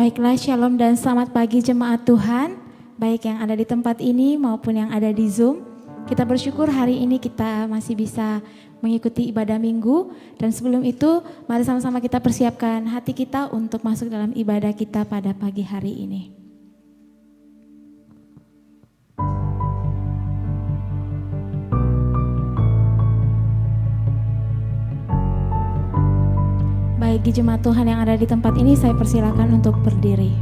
Baiklah, shalom dan selamat pagi jemaat Tuhan, baik yang ada di tempat ini maupun yang ada di Zoom. Kita bersyukur hari ini kita masih bisa mengikuti ibadah minggu. Dan sebelum itu, mari sama-sama kita persiapkan hati kita untuk masuk dalam ibadah kita pada pagi hari ini. Bagi jemaat Tuhan yang ada di tempat ini, saya persilakan untuk berdiri.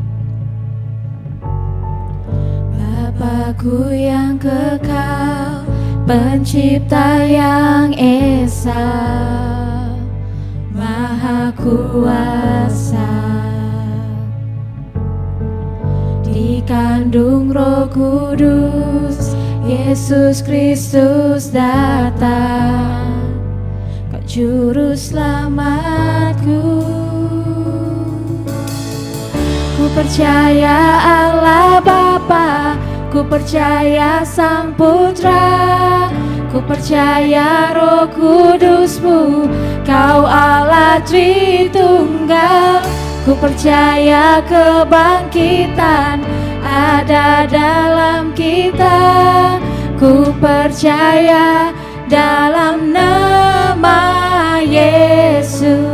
Bapa-Ku yang kekal, Pencipta yang esa, Maha Kuasa, dikandung Roh Kudus, Yesus Kristus datang, Juru selamatku. Ku percaya Allah Bapa, ku percaya Sang Putra, ku percaya Roh Kudus-Mu, Kau Allah Tritunggal. Ku percaya kebangkitan ada dalam kita, ku percaya dalam nama Yesus.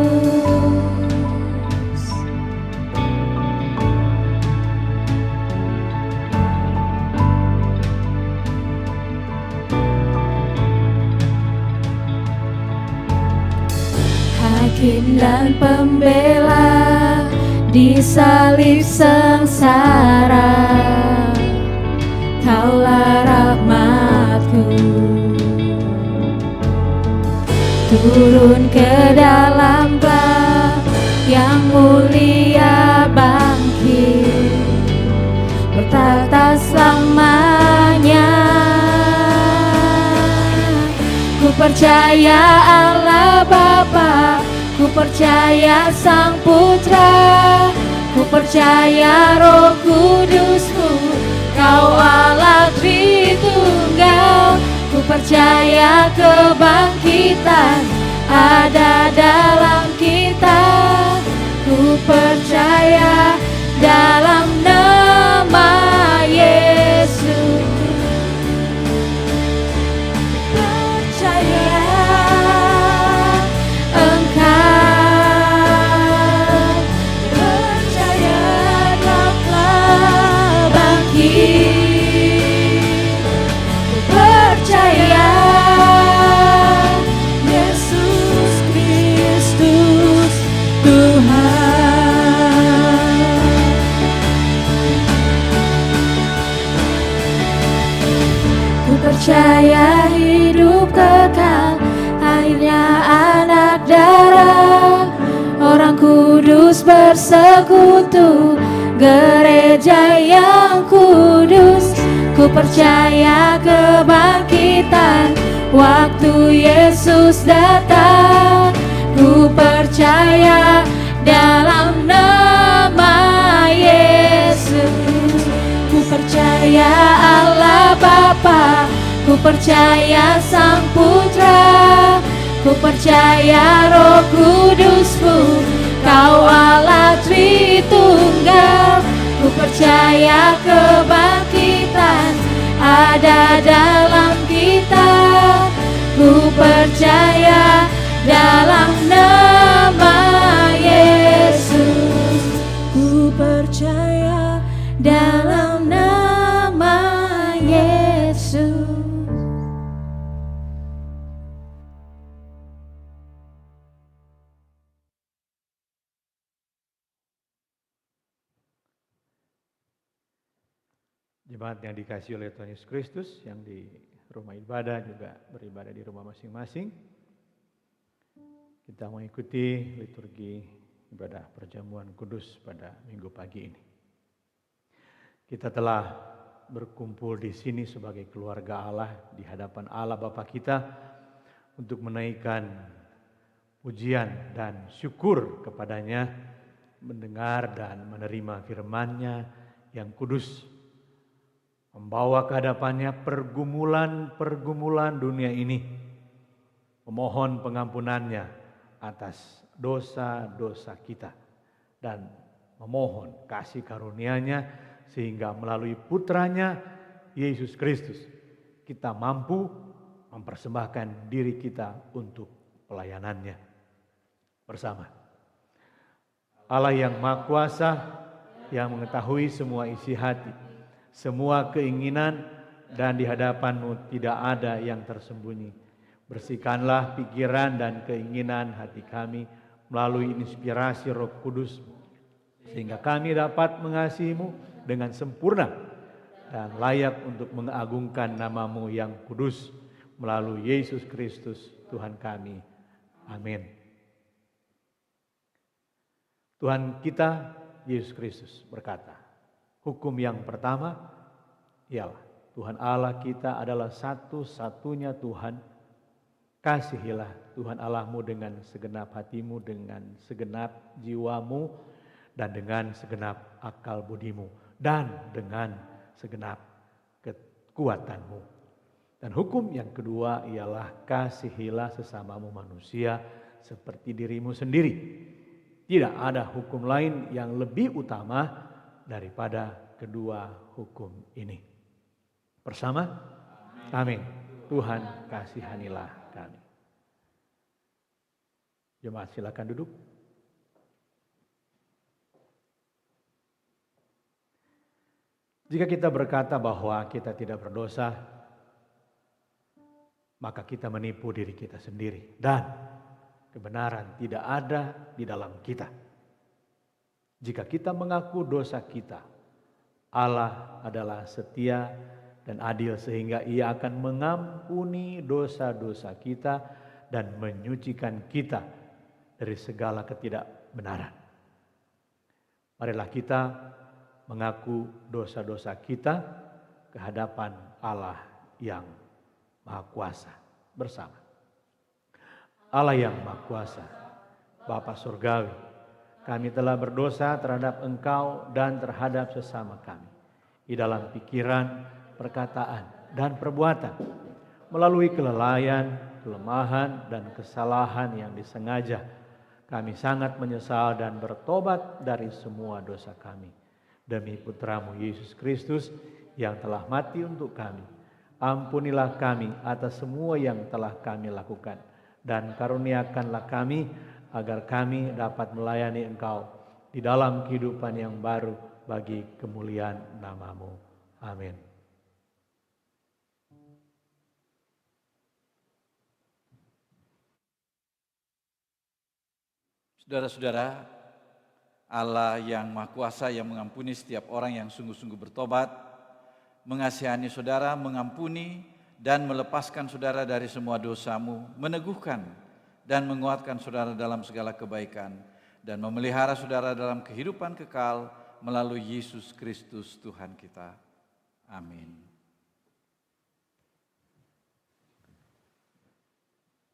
Hakim dan pembela di salib sengsara, Kaulah rahmat-Ku. Turun ke dalam bab yang mulia, bangkit bertahta selamanya. Ku percaya Allah Bapa, ku percaya Sang Putra, ku percaya Roh Kudus-Mu, Kau Allah Tritunggal. Ku percaya kebangkitan ada dalam kita, ku percaya dalam nama Yesus. Percaya Engkau, percaya Kau telah bangkit. Percaya Yesus Kristus Tuhan. Ku percaya hidup kekal akhirnya anak darah, orang kudus bersekutu, gereja yang kudus. Ku percaya kebangkitan waktu Yesus datang, ku percaya dalam nama Yesus. Ku percaya Allah Bapa, ku percaya Sang Putra, ku percaya Roh Kudus-Mu, Kau Allah Tritunggal. Ku percaya kebangkitan ada dalam kita, ku percaya dalam nama Yesus. Ku percaya dalam nama Yesus. Jemaat yang dikasihi oleh Tuhan Yesus Kristus, yang di rumah ibadah juga beribadah di rumah masing-masing, kita mengikuti liturgi ibadah perjamuan kudus pada minggu pagi ini. Kita telah berkumpul di sini sebagai keluarga Allah di hadapan Allah Bapa kita untuk menaikkan pujian dan syukur kepadanya, mendengar dan menerima firman-Nya yang kudus, membawa ke hadapannya pergumulan-pergumulan dunia ini, memohon pengampunannya atas dosa-dosa kita, dan memohon kasih karunia-Nya sehingga melalui putranya Yesus Kristus kita mampu mempersembahkan diri kita untuk pelayanan-Nya bersama. Allah yang Maha Kuasa yang mengetahui semua isi hati, semua keinginan, dan di hadapan-Mu tidak ada yang tersembunyi. Bersihkanlah pikiran dan keinginan hati kami melalui inspirasi Roh Kudus, sehingga kami dapat mengasihi-Mu dengan sempurna dan layak untuk mengagungkan nama-Mu yang kudus melalui Yesus Kristus Tuhan kami. Amin. Tuhan kita Yesus Kristus berkata, hukum yang pertama ialah Tuhan Allah kita adalah satu-satunya Tuhan. Kasihilah Tuhan Allahmu dengan segenap hatimu, dengan segenap jiwamu, dan dengan segenap akal budimu, dan dengan segenap kekuatanmu. Dan hukum yang kedua ialah kasihilah sesamamu manusia seperti dirimu sendiri. Tidak ada hukum lain yang lebih utama daripada kedua hukum ini. Bersama? Amin. Tuhan kasihanilah kami. Jemaat silakan duduk. Jika kita berkata bahwa kita tidak berdosa, maka kita menipu diri kita sendiri dan kebenaran tidak ada di dalam kita. Jika kita mengaku dosa kita, Allah adalah setia dan adil sehingga Ia akan mengampuni dosa-dosa kita dan menyucikan kita dari segala ketidakbenaran. Marilah kita mengaku dosa-dosa kita ke hadapan Allah yang Maha Kuasa bersama. Allah yang Maha Kuasa, Bapa Surgawi, kami telah berdosa terhadap Engkau dan terhadap sesama kami di dalam pikiran, perkataan, dan perbuatan, melalui kelalaian, kelemahan, dan kesalahan yang disengaja. Kami sangat menyesal dan bertobat dari semua dosa kami. Demi Putramu Yesus Kristus yang telah mati untuk kami, ampunilah kami atas semua yang telah kami lakukan, dan karuniakanlah kami agar kami dapat melayani Engkau di dalam kehidupan yang baru bagi kemuliaan nama-Mu. Amin. Saudara-saudara, Allah yang Maha Kuasa yang mengampuni setiap orang yang sungguh-sungguh bertobat, mengasihani saudara, mengampuni dan melepaskan saudara dari semua dosamu, meneguhkan dan menguatkan saudara dalam segala kebaikan, dan memelihara saudara dalam kehidupan kekal melalui Yesus Kristus Tuhan kita. Amin.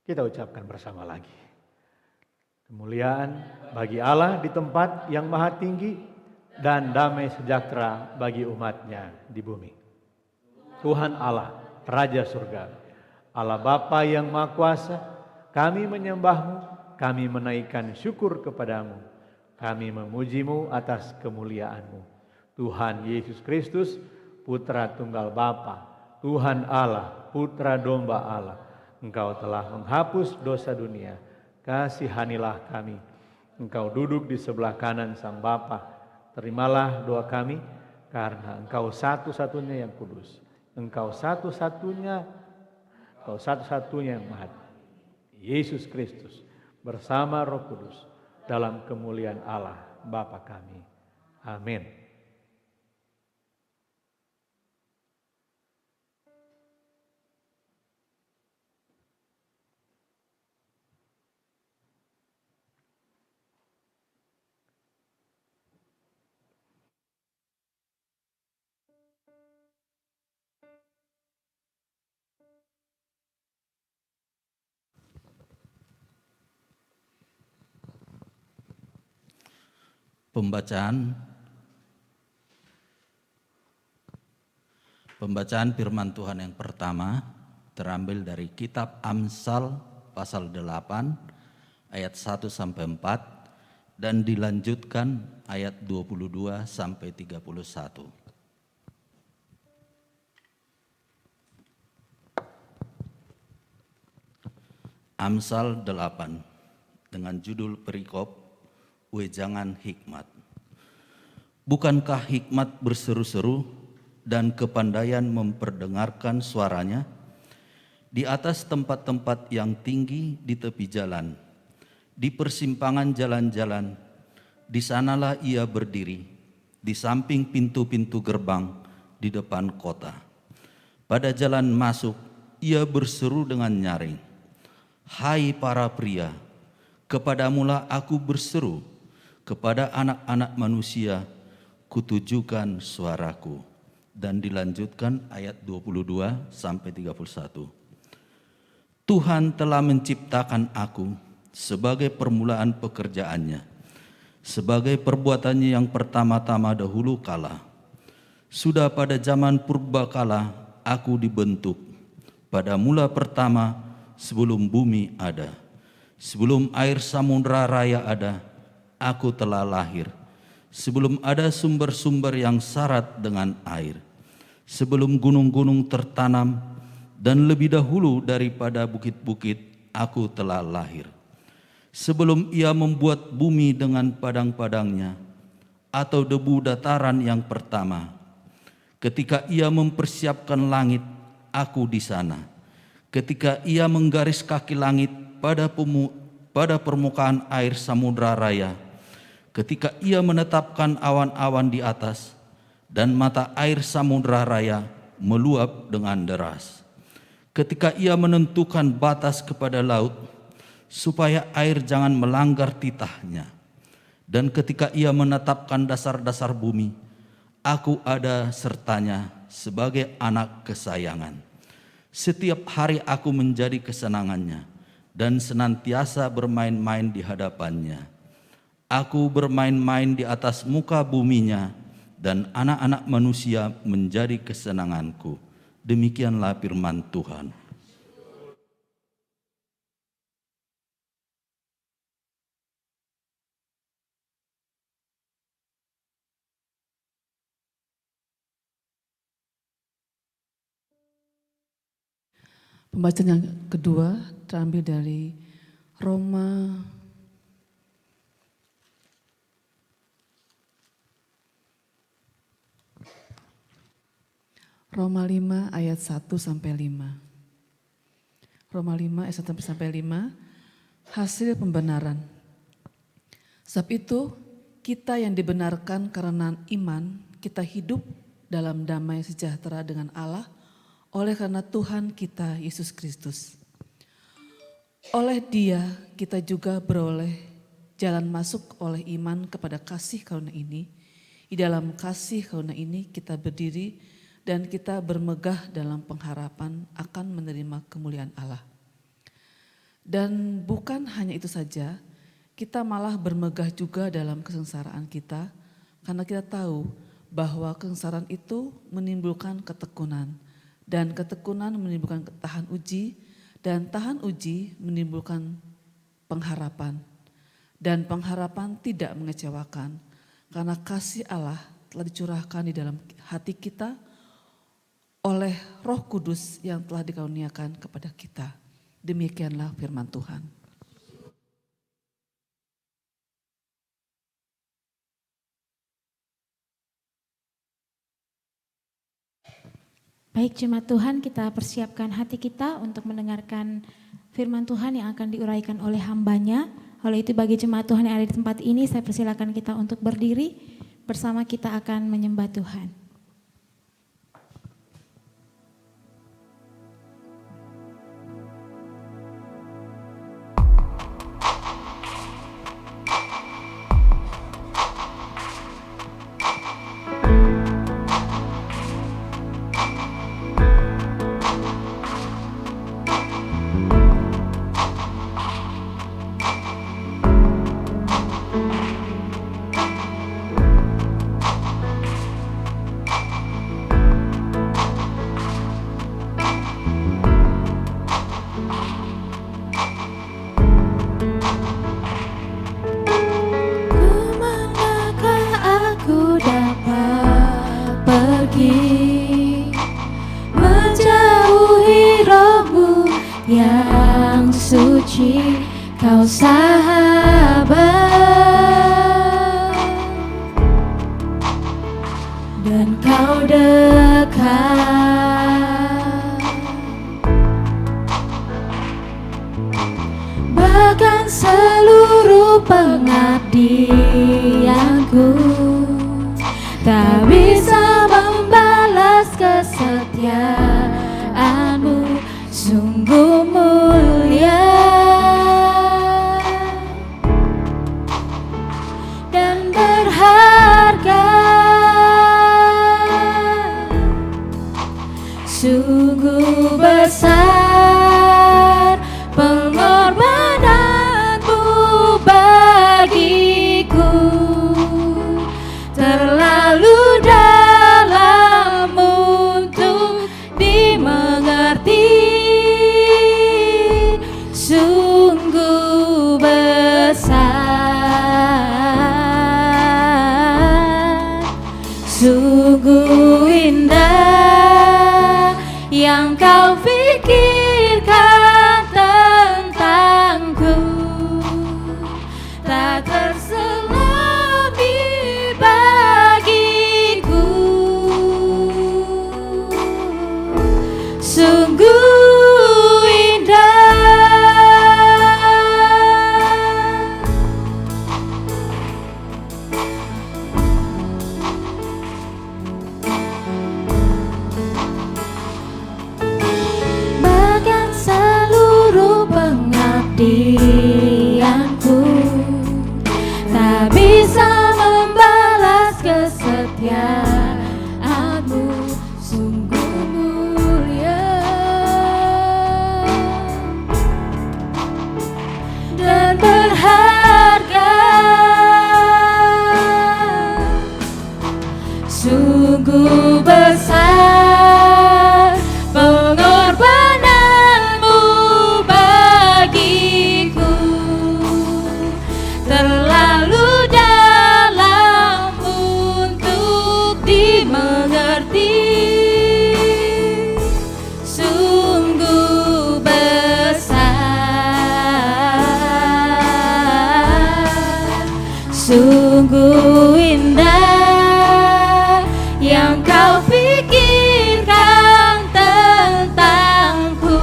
Kita ucapkan bersama lagi. Kemuliaan bagi Allah di tempat yang maha tinggi dan damai sejahtera bagi umatnya di bumi. Tuhan Allah, Raja Surga, Allah Bapa yang Maha Kuasa, kami menyembah-Mu, kami menaikkan syukur kepadamu, kami memuji-Mu atas kemuliaan-Mu. Tuhan Yesus Kristus, Putra Tunggal Bapa, Tuhan Allah, Putra Domba Allah, Engkau telah menghapus dosa dunia. Kasihanilah kami. Engkau duduk di sebelah kanan Sang Bapa. Terimalah doa kami karena Engkau satu-satunya yang kudus. Engkau satu-satunya yang maha. Yesus Kristus bersama Roh Kudus dalam kemuliaan Allah Bapa kami. Amin. Pembacaan firman Tuhan yang pertama terambil dari kitab Amsal pasal 8 ayat 1 sampai 4 dan dilanjutkan ayat 22 sampai 31. Amsal 8 dengan judul perikop Wejangan Hikmat. Bukankah hikmat berseru-seru dan kepandaian memperdengarkan suaranya di atas tempat-tempat yang tinggi di tepi jalan, di persimpangan jalan-jalan, di sanalah ia berdiri, di samping pintu-pintu gerbang di depan kota. Pada jalan masuk ia berseru dengan nyaring, "Hai para pria, kepadamulah aku berseru, kepada anak-anak manusia kutujukan suaraku." Dan dilanjutkan ayat 22 sampai 31. Tuhan telah menciptakan aku sebagai permulaan pekerjaannya, sebagai perbuatannya yang pertama-tama dahulu kala. Sudah pada zaman purbakala aku dibentuk, pada mula pertama sebelum bumi ada. Sebelum air samudra raya ada, aku telah lahir. Sebelum ada sumber-sumber yang syarat dengan air. Sebelum gunung-gunung tertanam, dan lebih dahulu daripada bukit-bukit aku telah lahir. Sebelum ia membuat bumi dengan padang-padangnya, atau debu dataran yang pertama. Ketika ia mempersiapkan langit, aku di sana. Ketika ia menggaris kaki langit pada permukaan air samudra raya. Ketika ia menetapkan awan-awan di atas, dan mata air samudra raya meluap dengan deras. Ketika ia menentukan batas kepada laut, supaya air jangan melanggar titahnya. Dan ketika ia menetapkan dasar-dasar bumi, aku ada sertanya sebagai anak kesayangan. Setiap hari aku menjadi kesenangannya, dan senantiasa bermain-main di hadapannya. Aku bermain-main di atas muka buminya, dan anak-anak manusia menjadi kesenanganku. Demikianlah firman Tuhan. Pembacaan yang kedua terambil dari Roma Roma 5 ayat 1 sampai 5. Roma 5 ayat 1 sampai 5, hasil pembenaran. Sebab itu kita yang dibenarkan karena iman, kita hidup dalam damai sejahtera dengan Allah oleh karena Tuhan kita Yesus Kristus. Oleh Dia kita juga beroleh jalan masuk oleh iman kepada kasih karunia ini. Di dalam kasih karunia ini kita berdiri dan kita bermegah dalam pengharapan akan menerima kemuliaan Allah. Dan bukan hanya itu saja, kita malah bermegah juga dalam kesengsaraan kita, karena kita tahu bahwa kesengsaraan itu menimbulkan ketekunan, dan ketekunan menimbulkan tahan uji, dan tahan uji menimbulkan pengharapan. Dan pengharapan tidak mengecewakan, karena kasih Allah telah dicurahkan di dalam hati kita oleh Roh Kudus yang telah dikaruniakan kepada kita. Demikianlah firman Tuhan. Baik jemaat Tuhan, kita persiapkan hati kita untuk mendengarkan firman Tuhan yang akan diuraikan oleh hambanya. Oleh itu bagi jemaat Tuhan yang ada di tempat ini, saya persilakan kita untuk berdiri. Bersama kita akan menyembah Tuhan. yang suci, Kau sahabat dan Kau dekat, bahkan seluruh pengabdianku tak bisa membalas kesetiaan-Mu, sungguh mulia dan berharga, sungguh besar pengorbanan-Mu bagiku, terlalu dalam untuk dimengerti, sungguh besar, sungguh indah yang Kau pikirkan tentangku, tak terselami bagiku, sungguh indah, bahkan seluruh pengabdianku tak bisa membalas kesetiaan-Mu, sungguh mulia dan berharga, sungguh besar pengorbanan-Mu bagiku, terlalu dalam untuk dimengerti, sungguh besar, sungguh indah yang Kau pikirkan tentangku,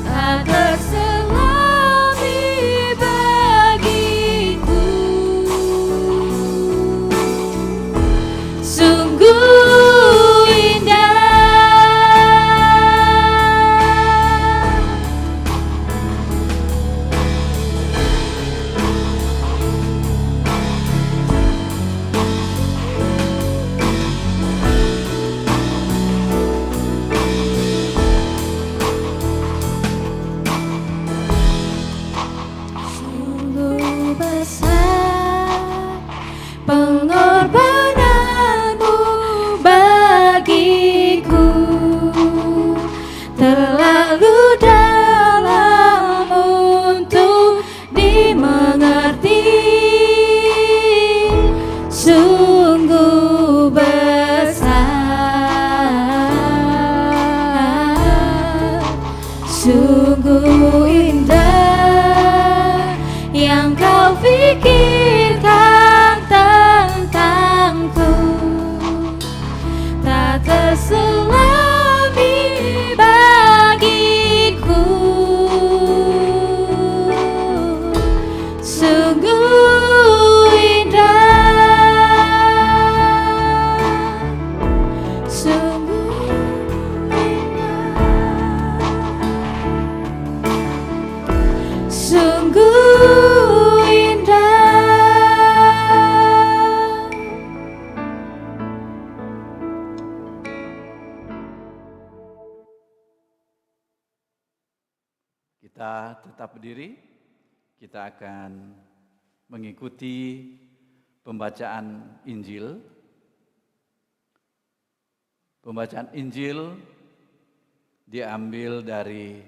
tak terselami bagiku, sungguh indah, sungguh besar pengorbanan-Mu bagiku, terlalu dalam untuk dimengerti, sungguh besar, sungguh indah yang Kau pikirkan tentangku, tak terselami bagiku, sungguh indah, sungguh indah, sungguh indah. Kita tetap berdiri, kita akan mengikuti pembacaan Injil. Pembacaan Injil diambil dari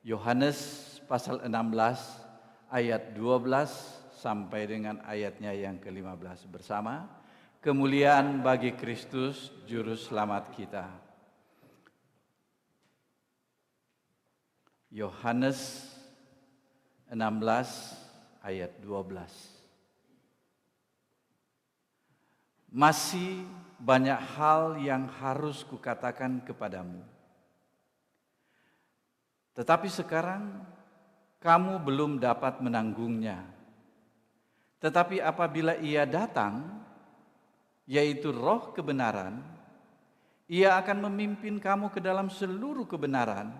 Yohanes pasal 16 ayat 12 sampai dengan ayatnya yang ke-15 bersama. Kemuliaan bagi Kristus Juru Selamat kita. Yohanes 16 ayat 12. Masih banyak hal yang harus kukatakan kepadamu. Tetapi sekarang kamu belum dapat menanggungnya. Tetapi apabila Ia datang, yaitu Roh kebenaran, Ia akan memimpin kamu ke dalam seluruh kebenaran,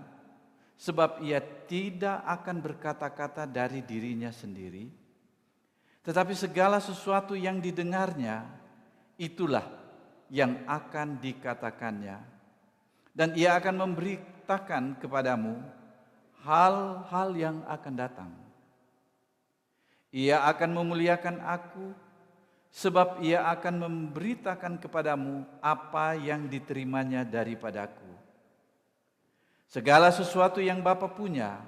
sebab Ia tidak akan berkata-kata dari dirinya sendiri, tetapi segala sesuatu yang didengarnya, itulah yang akan dikatakannya. Dan Ia akan memberitakan kepadamu hal-hal yang akan datang. Ia akan memuliakan aku, sebab Ia akan memberitakan kepadamu apa yang diterimanya daripadaku. Segala sesuatu yang Bapa punya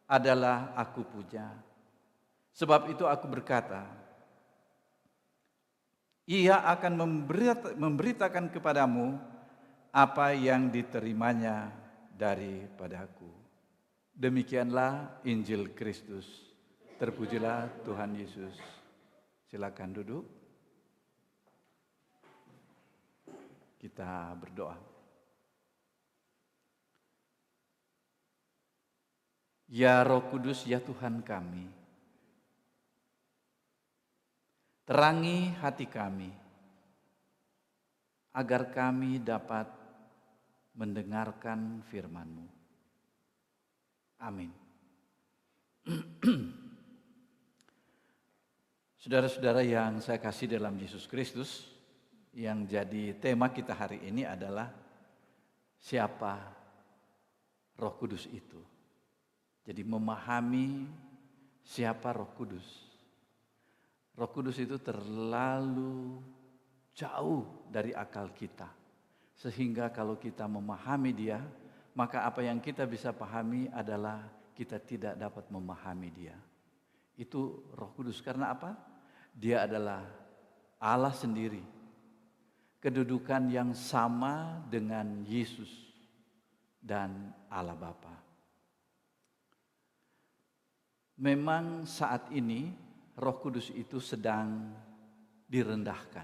adalah aku punya. Sebab itu aku berkata, Ia akan memberitakan kepadamu apa yang diterimanya daripadaku. Demikianlah Injil Kristus. Terpujilah Tuhan Yesus. Silakan duduk. Kita berdoa. Ya Roh Kudus, ya Tuhan kami, terangi hati kami, agar kami dapat mendengarkan firman-Mu. Amin. Saudara-saudara yang saya kasih dalam Yesus Kristus, yang jadi tema kita hari ini adalah siapa Roh Kudus itu. Jadi memahami siapa Roh Kudus. Roh Kudus itu terlalu jauh dari akal kita. Sehingga kalau kita memahami Dia, maka apa yang kita bisa pahami adalah kita tidak dapat memahami Dia. Itu Roh Kudus. Karena apa? Dia adalah Allah sendiri. Kedudukan yang sama dengan Yesus dan Allah Bapa. Memang saat ini Roh Kudus itu sedang direndahkan.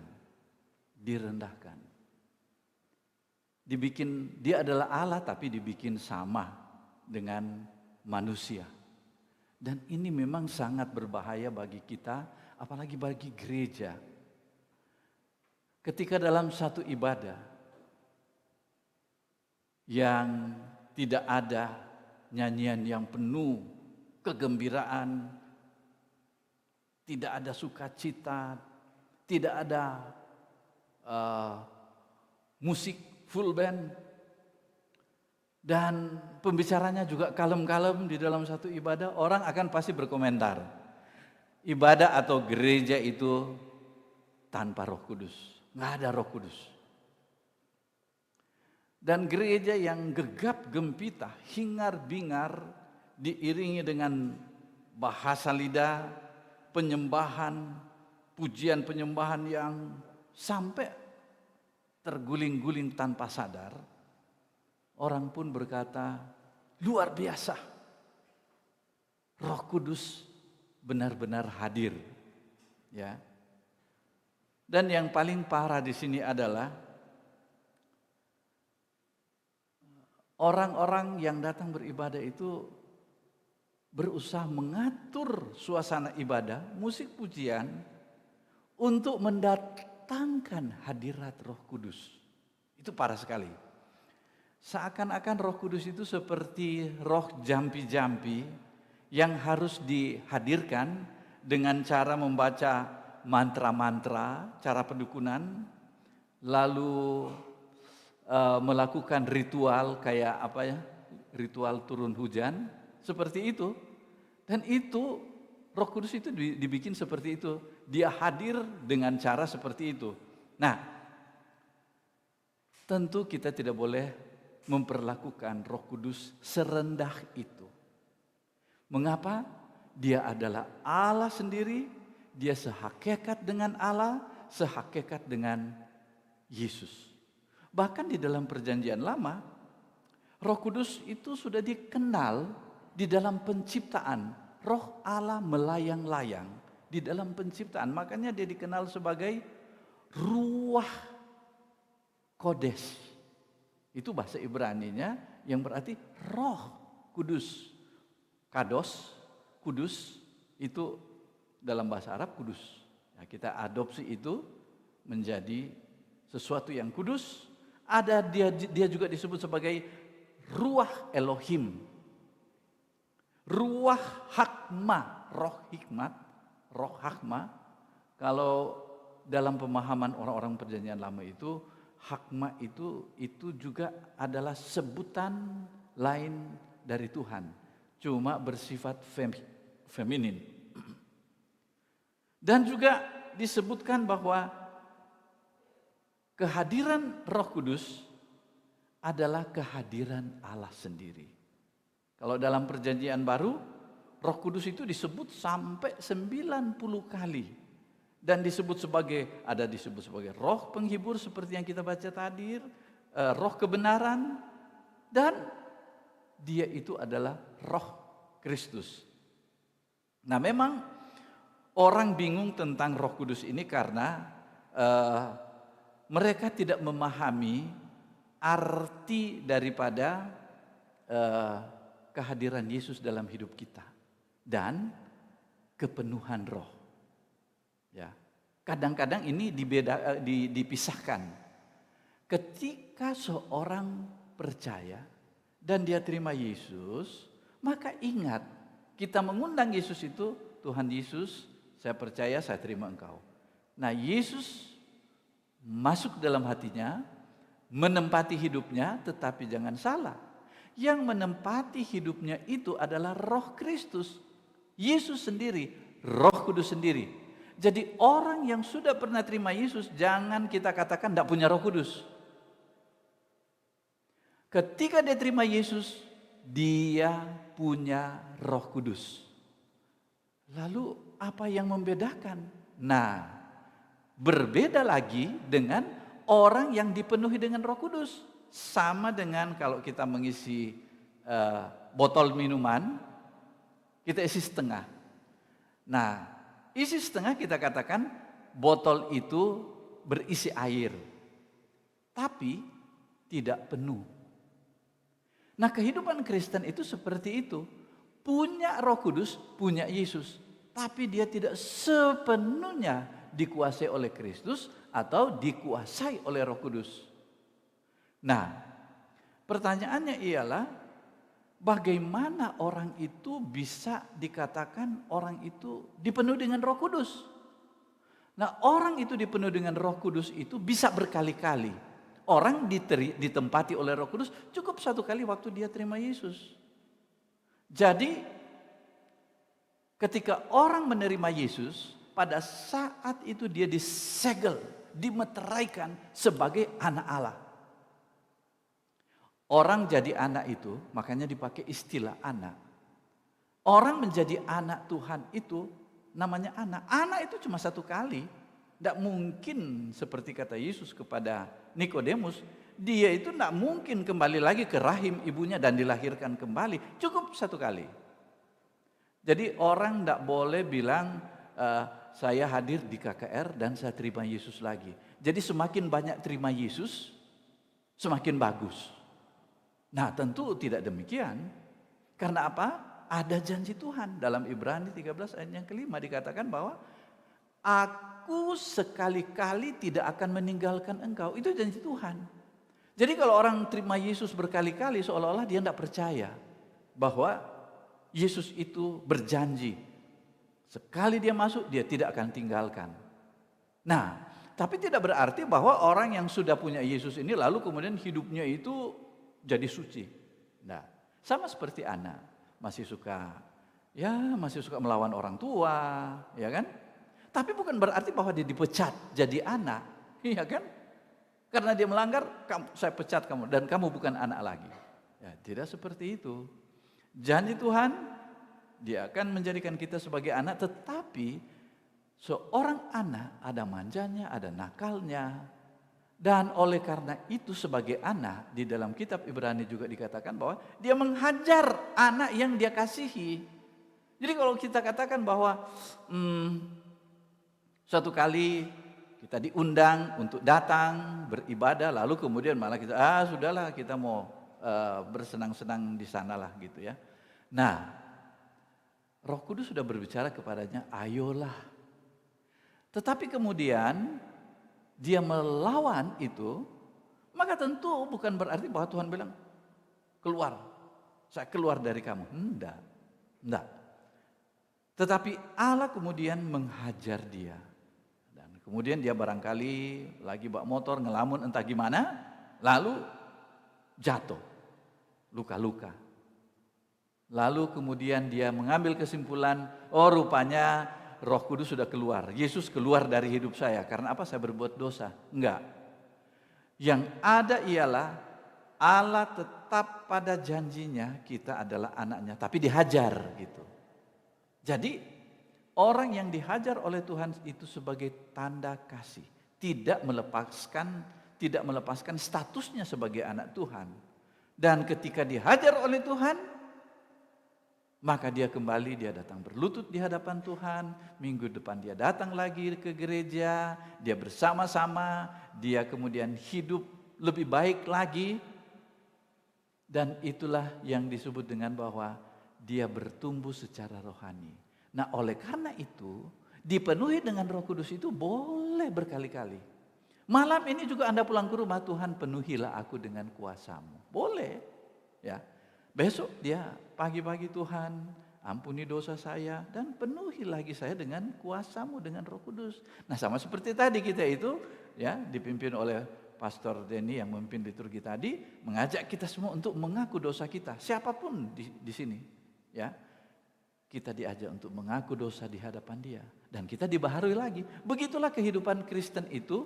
Dia adalah Allah tapi dibikin sama dengan manusia. Dan ini memang sangat berbahaya bagi kita, apalagi bagi gereja. Ketika dalam satu ibadah yang tidak ada nyanyian yang penuh kegembiraan, tidak ada sukacita, tidak ada musik full band, dan pembicaranya juga kalem-kalem di dalam satu ibadah, orang akan pasti berkomentar, ibadah atau gereja itu tanpa Roh Kudus, nggak ada Roh Kudus. Dan gereja yang gegap gempita, hingar-bingar, diiringi dengan bahasa lidah, penyembahan, pujian penyembahan yang sampai terguling-guling tanpa sadar, orang pun berkata, luar biasa, Roh Kudus benar-benar hadir, ya. Dan yang paling parah di sini adalah orang-orang yang datang beribadah itu berusaha mengatur suasana ibadah, musik pujian untuk mendatangkan hadirat Roh Kudus. Itu parah sekali. Seakan-akan Roh Kudus itu seperti roh jampi-jampi yang harus dihadirkan dengan cara membaca mantra-mantra, cara pendukunan, lalu melakukan ritual kayak apa ya, ritual turun hujan, seperti itu. Dan itu Roh Kudus itu dibikin seperti itu. Dia hadir dengan cara seperti itu. Nah, tentu kita tidak boleh memperlakukan Roh Kudus serendah itu. Mengapa? Dia adalah Allah sendiri, dia sehakikat dengan Allah, sehakikat dengan Yesus. Bahkan di dalam perjanjian lama, Roh Kudus itu sudah dikenal di dalam penciptaan. Roh Allah melayang-layang di dalam penciptaan. Makanya dia dikenal sebagai Ruach Kodes. Itu bahasa Ibraninya yang berarti Roh Kudus. Kados, kudus, itu dalam bahasa Arab kudus. Nah, kita adopsi itu menjadi sesuatu yang kudus. Ada dia juga disebut sebagai Ruach Elohim. Ruach Hakmah, roh hikmat, roh hakmah. Kalau dalam pemahaman orang-orang perjanjian lama itu, hakmah itu juga adalah sebutan lain dari Tuhan. Cuma bersifat feminin. Dan juga disebutkan bahwa kehadiran Roh Kudus adalah kehadiran Allah sendiri. Kalau dalam perjanjian baru, Roh Kudus itu disebut sampai 90 kali. Dan disebut sebagai roh penghibur seperti yang kita baca tadi, roh kebenaran, dan dia itu adalah Roh Kristus. Nah, memang orang bingung tentang Roh Kudus ini karena mereka tidak memahami arti daripada kehadiran Yesus dalam hidup kita dan kepenuhan Roh. Ya, kadang-kadang ini dipisahkan. Ketika seorang percaya dan dia terima Yesus, maka ingat, kita mengundang Yesus itu, Tuhan Yesus, saya percaya, saya terima Engkau. Nah, Yesus masuk dalam hatinya, menempati hidupnya, tetapi jangan salah. Yang menempati hidupnya itu adalah Roh Kristus. Yesus sendiri, Roh Kudus sendiri. Jadi orang yang sudah pernah terima Yesus, jangan kita katakan tidak punya Roh Kudus. Ketika dia terima Yesus, dia punya Roh Kudus. Lalu apa yang membedakan? Nah, berbeda lagi dengan orang yang dipenuhi dengan Roh Kudus. Sama dengan kalau kita mengisi botol minuman, kita isi setengah. Nah, isi setengah kita katakan botol itu berisi air, tapi tidak penuh. Nah, kehidupan Kristen itu seperti itu. Punya Roh Kudus, punya Yesus. Tapi dia tidak sepenuhnya dikuasai oleh Kristus atau dikuasai oleh Roh Kudus. Nah, pertanyaannya ialah bagaimana orang itu bisa dikatakan orang itu dipenuhi dengan Roh Kudus? Nah, orang itu dipenuhi dengan Roh Kudus itu bisa berkali-kali. Orang ditempati oleh Roh Kudus cukup satu kali waktu dia terima Yesus. Jadi ketika orang menerima Yesus, pada saat itu dia disegel, dimeteraikan sebagai anak Allah. Orang jadi anak itu, makanya dipakai istilah anak. Orang menjadi anak Tuhan itu namanya anak. Anak itu cuma satu kali. Tidak mungkin seperti kata Yesus kepada Nikodemus, dia itu tidak mungkin kembali lagi ke rahim ibunya dan dilahirkan kembali. Cukup satu kali. Jadi orang tidak boleh bilang saya hadir di KKR dan saya terima Yesus lagi. Jadi semakin banyak terima Yesus, semakin bagus. Nah, tentu tidak demikian. Karena apa? Ada janji Tuhan. Dalam Ibrani 13 ayat yang kelima dikatakan bahwa Aku sekali-kali tidak akan meninggalkan engkau. Itu janji Tuhan. Jadi kalau orang terima Yesus berkali-kali, seolah-olah dia tidak percaya bahwa Yesus itu berjanji. Sekali dia masuk, dia tidak akan tinggalkan. Nah, tapi tidak berarti bahwa orang yang sudah punya Yesus ini lalu kemudian hidupnya itu jadi suci. Nah, sama seperti anak, masih suka melawan orang tua, ya kan? Tapi bukan berarti bahwa dia dipecat jadi anak, iya kan? Karena dia melanggar, saya pecat kamu dan kamu bukan anak lagi. Ya, tidak seperti itu. Janji Tuhan, dia akan menjadikan kita sebagai anak, tetapi seorang anak ada manjanya, ada nakalnya, Dan oleh karena itu sebagai anak, di dalam kitab Ibrani juga dikatakan bahwa dia menghajar anak yang dia kasihi. Jadi kalau kita katakan bahwa suatu kali kita diundang untuk datang beribadah, lalu kemudian malah kita, sudahlah kita mau bersenang-senang di sanalah gitu ya. Nah, Roh Kudus sudah berbicara kepadanya, ayolah. Tetapi kemudian dia melawan itu, maka tentu bukan berarti bahwa Tuhan bilang, keluar, saya keluar dari kamu. Enggak. Tetapi Allah kemudian menghajar dia. Dan kemudian dia barangkali lagi bawa motor, ngelamun entah gimana, lalu jatuh, luka-luka. Lalu kemudian dia mengambil kesimpulan, oh rupanya Roh Kudus sudah keluar, Yesus keluar dari hidup saya. Karena apa? Saya berbuat dosa. Enggak. Yang ada ialah Allah tetap pada janjinya kita adalah anaknya, tapi dihajar gitu. Jadi orang yang dihajar oleh Tuhan itu sebagai tanda kasih, tidak melepaskan statusnya sebagai anak Tuhan. Dan ketika dihajar oleh Tuhan, maka dia kembali, dia datang berlutut di hadapan Tuhan. Minggu depan dia datang lagi ke gereja, dia bersama-sama, dia kemudian hidup lebih baik lagi. Dan itulah yang disebut dengan bahwa dia bertumbuh secara rohani. Nah, oleh karena itu, dipenuhi dengan Roh Kudus itu boleh berkali-kali. Malam ini juga Anda pulang ke rumah, Tuhan penuhilah aku dengan kuasa-Mu. Boleh, ya. Besok dia pagi-pagi, Tuhan ampuni dosa saya dan penuhi lagi saya dengan kuasa-Mu, dengan Roh Kudus. Nah, sama seperti tadi kita itu ya dipimpin oleh Pastor Denny yang memimpin liturgi tadi, mengajak kita semua untuk mengaku dosa kita. Siapapun di sini ya. Kita diajak untuk mengaku dosa di hadapan Dia dan kita dibaharui lagi. Begitulah kehidupan Kristen itu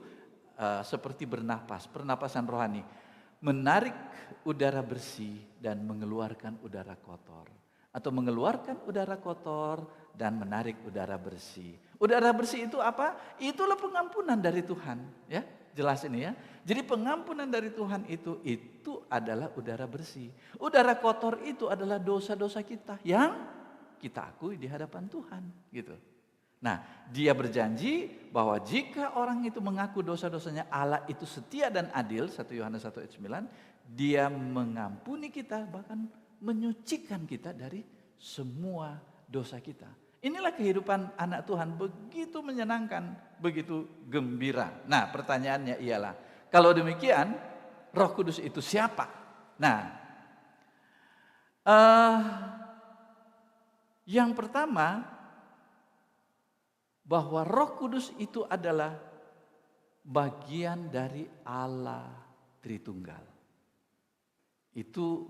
seperti bernapas, pernapasan rohani. Menarik udara bersih dan mengeluarkan udara kotor. Atau mengeluarkan udara kotor dan menarik udara bersih. Udara bersih itu apa? Itulah pengampunan dari Tuhan. Ya, jelas ini ya. Jadi pengampunan dari Tuhan itu adalah udara bersih. Udara kotor itu adalah dosa-dosa kita yang kita akui di hadapan Tuhan. Gitu. Nah, dia berjanji bahwa jika orang itu mengaku dosa-dosanya, Allah itu setia dan adil, 1 Yohanes 1 ayat 9, dia mengampuni kita, bahkan menyucikan kita dari semua dosa kita. Inilah kehidupan anak Tuhan, begitu menyenangkan, begitu gembira. Nah, pertanyaannya ialah, kalau demikian, Roh Kudus itu siapa? Nah, yang pertama, bahwa Roh Kudus itu adalah bagian dari Allah Tritunggal. Itu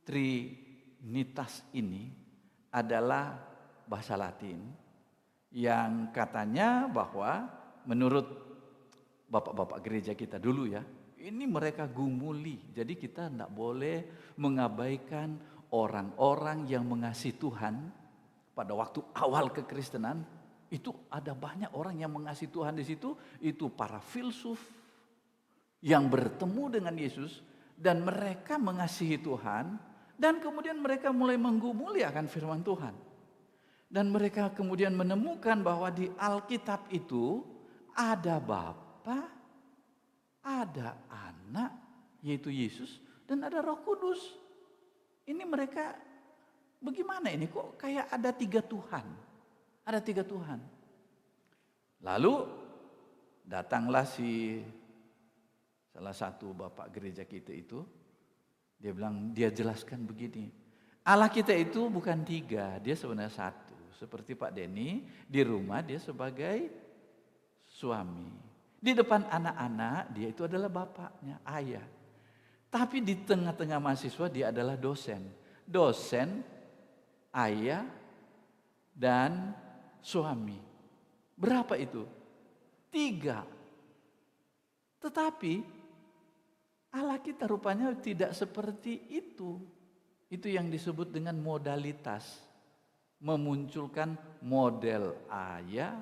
Trinitas ini adalah bahasa Latin yang katanya bahwa menurut bapak-bapak gereja kita dulu ya, ini mereka gumuli. Jadi kita tidak boleh mengabaikan orang-orang yang mengasihi Tuhan pada waktu awal kekristenan. Itu ada banyak orang yang mengasihi Tuhan di situ, itu para filsuf yang bertemu dengan Yesus dan mereka mengasihi Tuhan dan kemudian mereka mulai menggumuli akan firman Tuhan. Dan mereka kemudian menemukan bahwa di Alkitab itu ada Bapa, ada Anak yaitu Yesus dan ada Roh Kudus. Ini mereka bagaimana ini kok kayak ada 3 Tuhan? Ada 3 Tuhan. Lalu datanglah salah satu bapak gereja kita itu. Dia jelaskan begini. Allah kita itu bukan 3, dia sebenarnya 1. Seperti Pak Denny, di rumah dia sebagai suami. Di depan anak-anak dia itu adalah bapaknya, ayah. Tapi di tengah-tengah mahasiswa dia adalah dosen. Dosen, ayah, dan suami. Berapa itu? 3. Tetapi Allah kita rupanya tidak seperti itu. Itu yang disebut dengan modalitas. Memunculkan model ayah,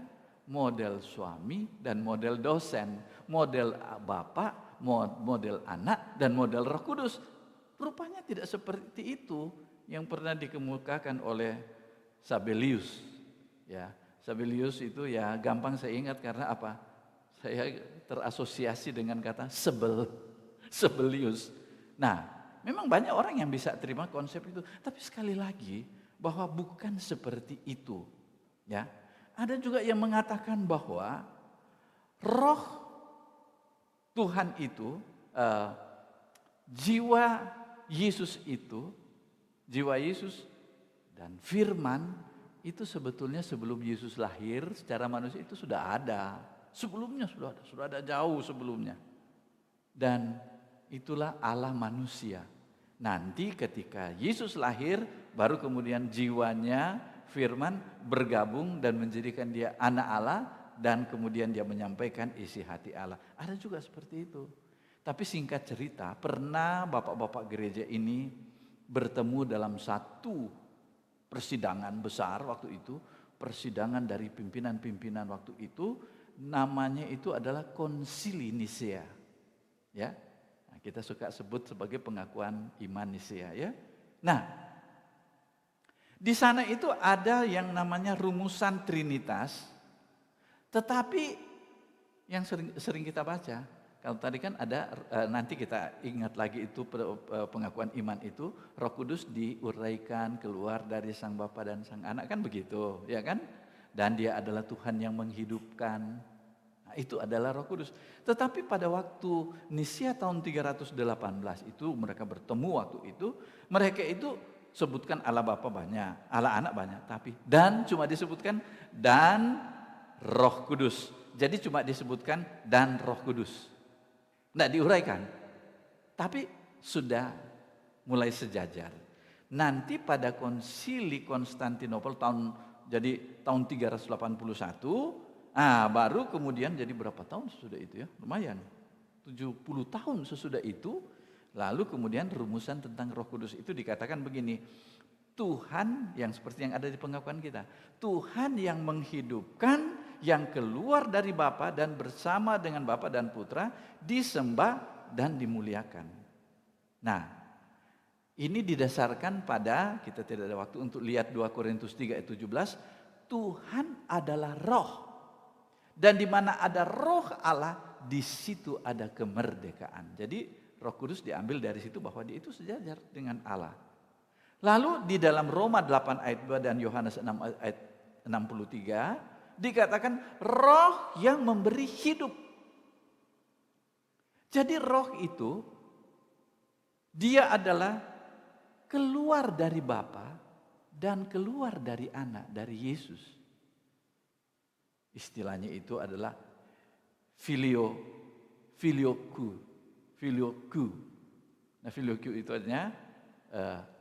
model suami dan model dosen, model bapak, model anak dan model Roh Kudus. Rupanya tidak seperti itu yang pernah dikemukakan oleh Sabellius. Ya, Sabellius itu ya gampang saya ingat karena apa? Saya terasosiasi dengan kata Sebelius. Nah, memang banyak orang yang bisa terima konsep itu, tapi sekali lagi bahwa bukan seperti itu. Ya, ada juga yang mengatakan bahwa Roh Tuhan itu, jiwa Yesus itu, jiwa Yesus dan Firman itu sebetulnya sebelum Yesus lahir secara manusia itu sudah ada. Sebelumnya sudah ada jauh sebelumnya. Dan itulah Allah manusia. Nanti ketika Yesus lahir, baru kemudian jiwanya Firman bergabung dan menjadikan dia anak Allah, dan kemudian dia menyampaikan isi hati Allah. Ada juga seperti itu. Tapi singkat cerita, pernah bapak-bapak gereja ini bertemu dalam satu persidangan besar waktu itu, persidangan dari pimpinan-pimpinan waktu itu, namanya itu adalah Konsili Nisea. Ya. Nah, kita suka sebut sebagai pengakuan iman Nisea, ya. Nah, di sana itu ada yang namanya rumusan Trinitas, tetapi yang sering kita baca, kalau tadi kan ada, nanti kita ingat lagi itu pengakuan iman itu, Roh Kudus diuraikan keluar dari Sang Bapa dan Sang Anak, kan begitu, ya kan? Dan dia adalah Tuhan yang menghidupkan. Nah, itu adalah Roh Kudus. Tetapi pada waktu Nisia tahun 318 itu mereka bertemu waktu itu, mereka itu sebutkan Allah Bapa banyak, Allah Anak banyak, tapi dan cuma disebutkan dan Roh Kudus. Jadi cuma disebutkan dan Roh Kudus. Tidak diuraikan. Tapi sudah mulai sejajar. Nanti pada Konsili Konstantinopel tahun 381, baru kemudian jadi berapa tahun sesudah itu ya? Lumayan. 70 tahun sesudah itu, lalu kemudian rumusan tentang Roh Kudus itu dikatakan begini. Tuhan yang seperti yang ada di pengakuan kita. Tuhan yang menghidupkan, yang keluar dari Bapa dan bersama dengan Bapa dan Putra disembah dan dimuliakan. Nah, ini didasarkan pada, kita tidak ada waktu untuk lihat 2 Korintus 3 ayat 17, Tuhan adalah roh. Dan di mana ada roh Allah, di situ ada kemerdekaan. Jadi Roh Kudus diambil dari situ bahwa dia itu sejajar dengan Allah. Lalu di dalam Roma 8 ayat 2 dan Yohanes 6 ayat 63 dikatakan roh yang memberi hidup. Jadi roh itu dia adalah keluar dari Bapa dan keluar dari Anak, dari Yesus. Istilahnya itu adalah filioku. Nah, filioku itu artinya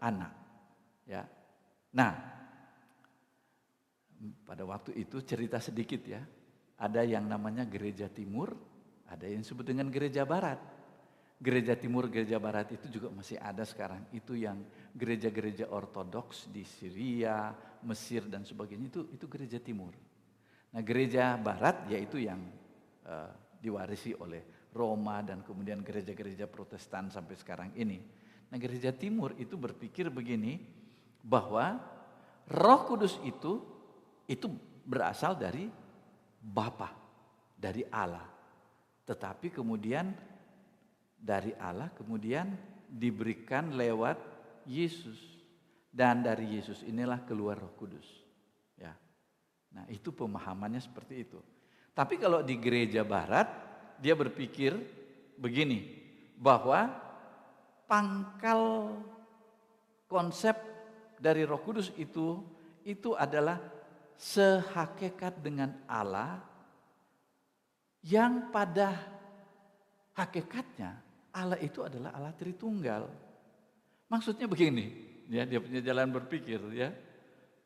anak. Ya. Nah, pada waktu itu cerita sedikit ya. Ada yang namanya gereja timur, ada yang disebut dengan gereja barat. Gereja timur, gereja barat itu juga masih ada sekarang. Itu yang gereja-gereja ortodoks di Syria, Mesir dan sebagainya, itu gereja timur. Nah, gereja barat yaitu yang diwarisi oleh Roma dan kemudian gereja-gereja Protestan sampai sekarang ini. Nah, gereja timur itu berpikir begini, bahwa Roh Kudus itu berasal dari Bapa, dari Allah. Tetapi kemudian dari Allah kemudian diberikan lewat Yesus. Dan dari Yesus inilah keluar Roh Kudus. Ya. Nah, itu pemahamannya seperti itu. Tapi kalau di gereja barat dia berpikir begini, bahwa pangkal konsep dari Roh Kudus itu adalah sehakikat dengan Allah, yang pada hakikatnya Allah itu adalah Allah Tritunggal. Maksudnya begini, ya, dia punya jalan berpikir, ya.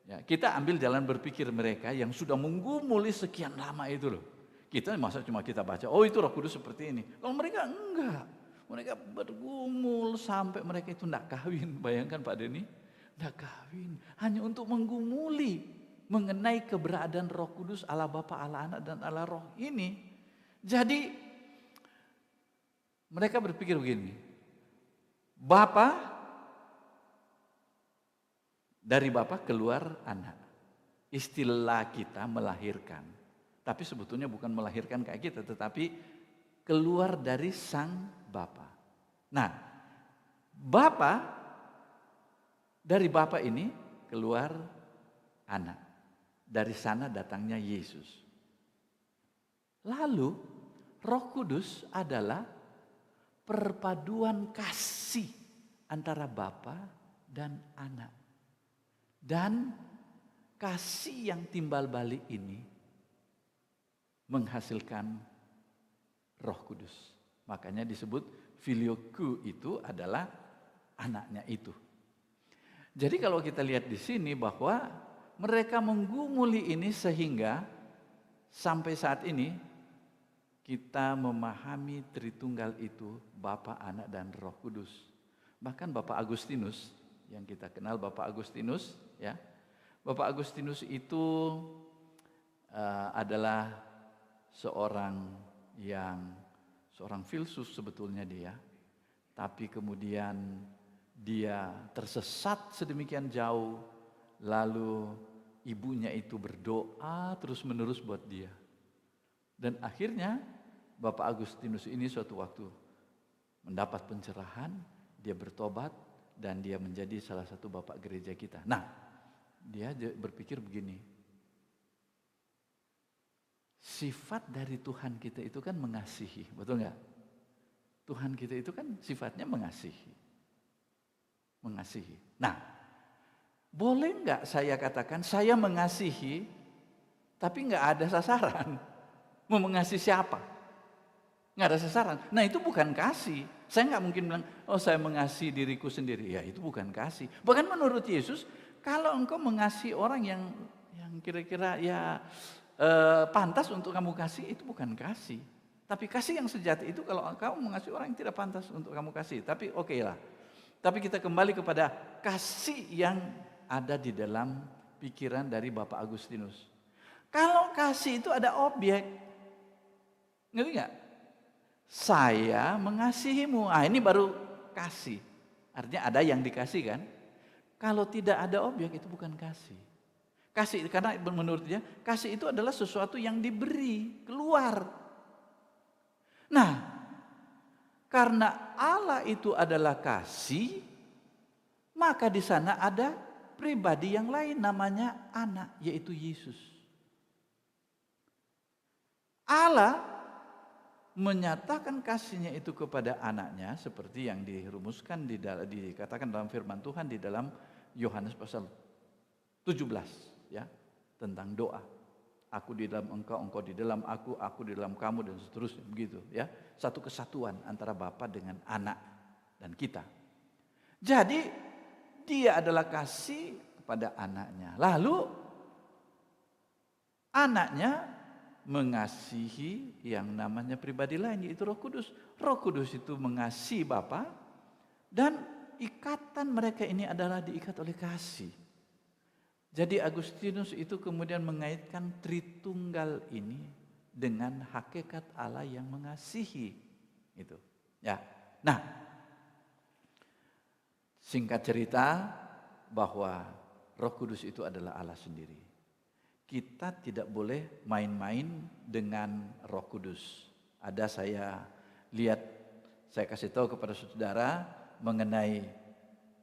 Ya, kita ambil jalan berpikir mereka yang sudah menggumuli sekian lama itu loh. Kita masa cuma kita baca, oh itu Roh Kudus seperti ini. Kalau mereka enggak, mereka bergumul sampai mereka itu enggak kawin. Bayangkan Pak Denny, enggak kawin, hanya untuk menggumuli mengenai keberadaan Roh Kudus, Allah Bapa, Allah Anak, dan Allah Roh ini. Jadi mereka berpikir begini, Bapa, dari Bapa keluar Anak. Istilah kita melahirkan, tapi sebetulnya bukan melahirkan kayak kita, tetapi keluar dari Sang Bapa. Nah, Bapa, dari Bapa ini keluar Anak. Dari sana datangnya Yesus. Lalu Roh Kudus adalah perpaduan kasih antara Bapa dan Anak. Dan kasih yang timbal balik ini menghasilkan Roh Kudus. Makanya disebut filioku itu adalah anaknya itu. Jadi kalau kita lihat di sini bahwa mereka menggumuli ini sehingga sampai saat ini kita memahami Tritunggal itu Bapa, Anak, dan Roh Kudus. Bahkan Bapak Agustinus, yang kita kenal Bapak Agustinus, ya, Bapak Agustinus itu adalah seorang filsuf sebetulnya dia, tapi kemudian dia tersesat sedemikian jauh, lalu ibunya itu berdoa terus-menerus buat dia. Dan akhirnya Bapak Agustinus ini suatu waktu mendapat pencerahan, dia bertobat dan dia menjadi salah satu bapak gereja kita. Nah, dia berpikir begini, sifat dari Tuhan kita itu kan mengasihi, betul nggak? Tuhan kita itu kan sifatnya mengasihi. Nah, boleh nggak saya katakan saya mengasihi, tapi nggak ada sasaran? Mau mengasihi siapa? Nggak ada sasaran. Nah, itu bukan kasih. Saya nggak mungkin bilang, oh saya mengasihi diriku sendiri. Ya, itu bukan kasih. Bahkan menurut Yesus, kalau engkau mengasihi orang yang kira-kira ya pantas untuk kamu kasih, itu bukan kasih. Tapi kasih yang sejati itu kalau engkau mengasihi orang yang tidak pantas untuk kamu kasih. Tapi oke lah. Tapi kita kembali kepada kasih yang ada di dalam pikiran dari Bapak Agustinus. Kalau kasih itu ada objek, ngerti nggak? Saya mengasihimu. Ini baru kasih. Artinya ada yang dikasih kan? Kalau tidak ada objek itu bukan kasih. Kasih karena menurut dia kasih itu adalah sesuatu yang diberi keluar. Nah, karena Allah itu adalah kasih, maka di sana ada pribadi yang lain namanya anak, yaitu Yesus. Allah menyatakan kasihnya itu kepada anaknya seperti yang dirumuskan dikatakan dalam firman Tuhan di dalam Yohanes pasal 17 ya, tentang doa. Aku di dalam engkau, engkau di dalam aku di dalam kamu, dan seterusnya begitu ya. Satu kesatuan antara Bapa dengan anak dan kita. Jadi dia adalah kasih kepada anaknya. Lalu anaknya mengasihi yang namanya pribadi lain, yaitu Roh Kudus. Roh Kudus itu mengasihi Bapa, dan ikatan mereka ini adalah diikat oleh kasih. Jadi Agustinus itu kemudian mengaitkan Tritunggal ini dengan hakikat Allah yang mengasihi itu. Ya. Nah, singkat cerita bahwa Roh Kudus itu adalah Allah sendiri. Kita tidak boleh main-main dengan Roh Kudus. Ada saya kasih tahu kepada saudara mengenai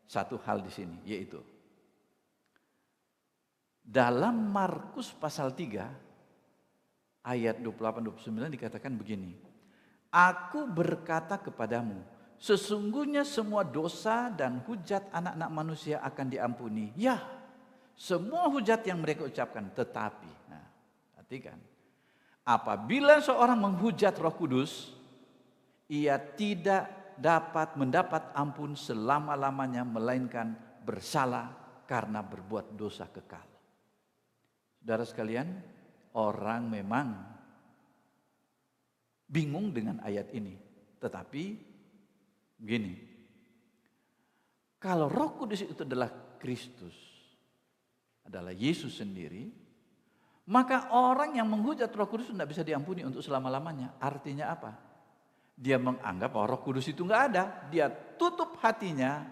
satu hal di sini, yaitu dalam Markus pasal 3 ayat 28-29 dikatakan begini. Aku berkata kepadamu, sesungguhnya semua dosa dan hujat anak-anak manusia akan diampuni. Ya, semua hujat yang mereka ucapkan, tetapi, nah, perhatikan, apabila seorang menghujat Roh Kudus, ia tidak dapat mendapat ampun selama-lamanya, melainkan bersalah karena berbuat dosa kekal. Saudara sekalian, orang memang bingung dengan ayat ini, tetapi begini, kalau Roh Kudus itu adalah Kristus, adalah Yesus sendiri, maka orang yang menghujat Roh Kudus tidak bisa diampuni untuk selama-lamanya. Artinya apa? Dia menganggap bahwa Roh Kudus itu nggak ada. Dia tutup hatinya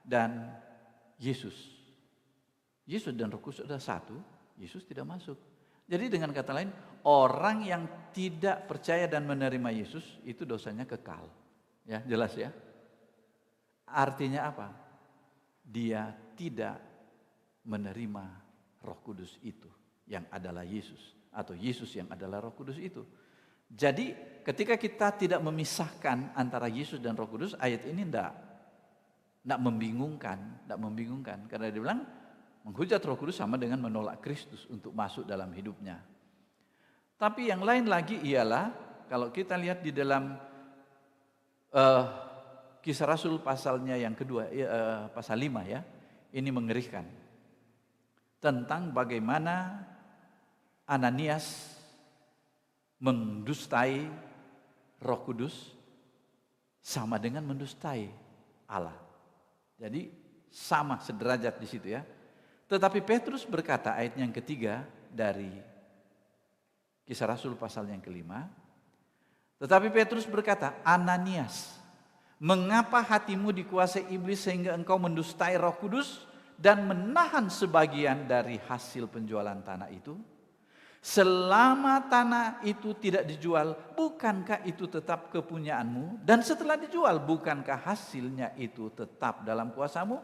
dan Yesus dan Roh Kudus adalah satu. Yesus tidak masuk. Jadi dengan kata lain, orang yang tidak percaya dan menerima Yesus itu dosanya kekal. Ya, jelas ya. Artinya apa? Dia tidak menerima Roh Kudus itu yang adalah Yesus, atau Yesus yang adalah Roh Kudus itu. Jadi ketika kita tidak memisahkan antara Yesus dan Roh Kudus, ayat ini tidak membingungkan, karena dia bilang menghujat Roh Kudus sama dengan menolak Kristus untuk masuk dalam hidupnya. Tapi yang lain lagi ialah kalau kita lihat di dalam Kisah Rasul pasalnya yang kedua, pasal 5 ya, ini mengerikan tentang bagaimana Ananias mendustai Roh Kudus sama dengan mendustai Allah. Jadi sama sederajat di situ ya. Tetapi Petrus berkata, ayat yang ketiga dari Kisah Rasul pasal yang kelima. Tetapi Petrus berkata, Ananias, mengapa hatimu dikuasai iblis sehingga engkau mendustai Roh Kudus dan menahan sebagian dari hasil penjualan tanah itu? Selama tanah itu tidak dijual, bukankah itu tetap kepunyaanmu? Dan setelah dijual, bukankah hasilnya itu tetap dalam kuasamu?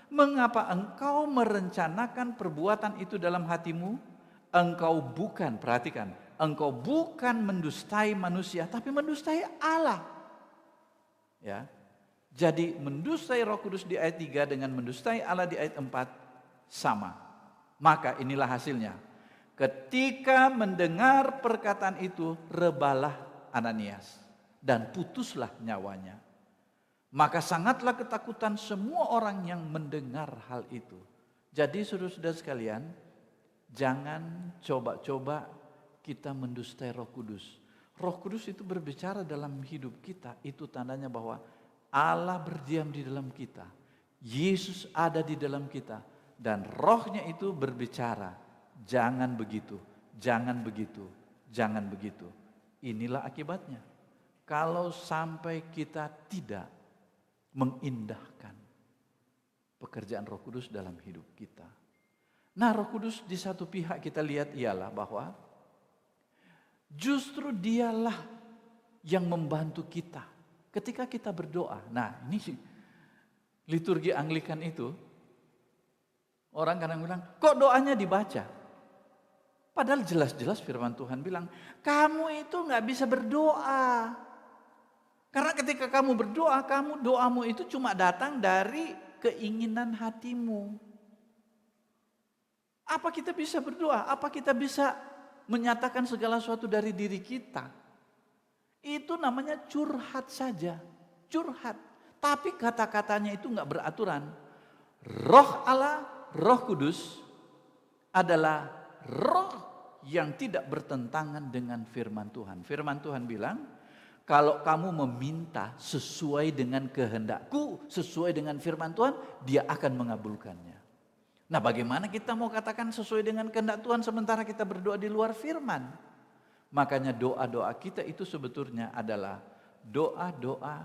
Mengapa engkau merencanakan perbuatan itu dalam hatimu? Engkau bukan, perhatikan, engkau bukan mendustai manusia, tapi mendustai Allah. Ya. Jadi mendustai Roh Kudus di ayat 3 dengan mendustai Allah di ayat 4 sama. Maka inilah hasilnya. Ketika mendengar perkataan itu, rebalah Ananias dan putuslah nyawanya. Maka sangatlah ketakutan semua orang yang mendengar hal itu. Jadi saudara-saudara sekalian, jangan coba-coba kita mendustai Roh Kudus. Roh Kudus itu berbicara dalam hidup kita, itu tandanya bahwa Allah berdiam di dalam kita. Yesus ada di dalam kita dan Rohnya itu berbicara. Jangan begitu, jangan begitu, jangan begitu. Inilah akibatnya. Kalau sampai kita tidak mengindahkan pekerjaan Roh Kudus dalam hidup kita. Nah, Roh Kudus di satu pihak kita lihat ialah bahwa justru dialah yang membantu kita ketika kita berdoa. Nah, ini sih liturgi Anglikan itu orang kadang bilang, kok doanya dibaca? Padahal jelas-jelas firman Tuhan bilang, kamu itu gak bisa berdoa. Karena ketika kamu berdoa, doamu itu cuma datang dari keinginan hatimu. Apa kita bisa berdoa? Apa kita bisa menyatakan segala sesuatu dari diri kita? Itu namanya curhat saja. Curhat. Tapi kata-katanya itu gak beraturan. Roh Allah, Roh Kudus adalah roh yang tidak bertentangan dengan firman Tuhan. Firman Tuhan bilang, kalau kamu meminta sesuai dengan kehendakku, sesuai dengan firman Tuhan, dia akan mengabulkannya. Nah, bagaimana kita mau katakan sesuai dengan kehendak Tuhan sementara kita berdoa di luar firman? Makanya doa-doa kita itu sebetulnya adalah doa-doa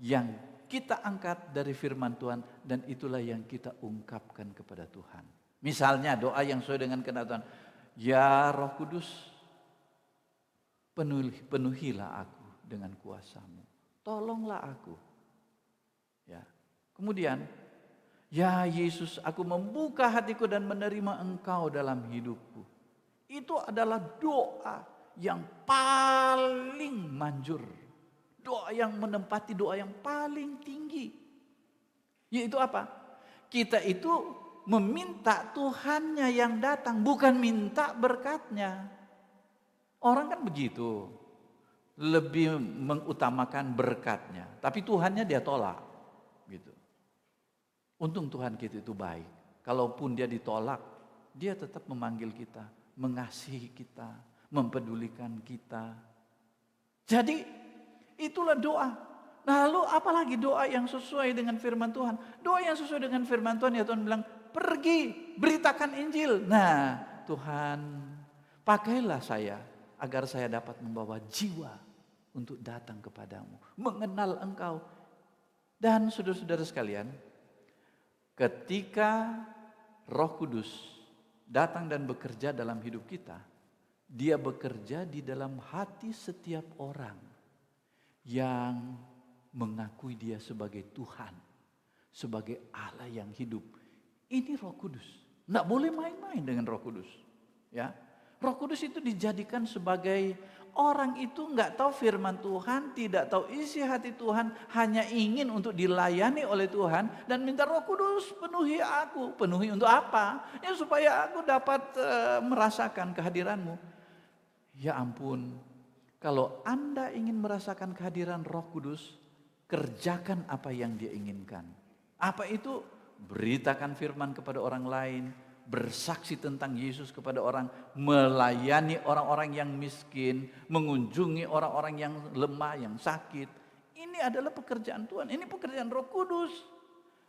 yang kita angkat dari firman Tuhan dan itulah yang kita ungkapkan kepada Tuhan. Misalnya doa yang sesuai dengan kehendak Tuhan. Ya Roh Kudus, penuhilah aku dengan kuasa-Mu. Tolonglah aku. Ya. Kemudian, ya Yesus, aku membuka hatiku dan menerima Engkau dalam hidupku. Itu adalah doa yang paling manjur. Doa yang menempati doa yang paling tinggi. Yaitu apa? Kita itu meminta Tuhannya yang datang, bukan minta berkatnya. Orang kan begitu, lebih mengutamakan berkatnya, tapi Tuhannya dia tolak, gitu. Untung Tuhan kita itu baik. Kalaupun dia ditolak, dia tetap memanggil kita, mengasihi kita, mempedulikan kita. Jadi itulah doa. Nah, lalu apalagi doa yang sesuai dengan firman Tuhan? Doa yang sesuai dengan firman Tuhan ya Tuhan bilang, pergi beritakan Injil. Nah, Tuhan, pakailah saya agar saya dapat membawa jiwa untuk datang kepadamu, mengenal Engkau. Dan saudara-saudara sekalian, ketika Roh Kudus datang dan bekerja dalam hidup kita, Dia bekerja di dalam hati setiap orang yang mengakui Dia sebagai Tuhan, sebagai Allah yang hidup. Ini Roh Kudus. Nggak boleh main-main dengan Roh Kudus. Ya, Roh Kudus itu dijadikan sebagai orang itu nggak tahu firman Tuhan, tidak tahu isi hati Tuhan, hanya ingin untuk dilayani oleh Tuhan dan minta Roh Kudus penuhi aku. Penuhi untuk apa? Ya supaya aku dapat merasakan kehadiranmu. Ya ampun, kalau Anda ingin merasakan kehadiran Roh Kudus, kerjakan apa yang Dia inginkan. Apa itu? Beritakan firman kepada orang lain, bersaksi tentang Yesus kepada orang, melayani orang-orang yang miskin, mengunjungi orang-orang yang lemah, yang sakit. Ini adalah pekerjaan Tuhan, ini pekerjaan Roh Kudus.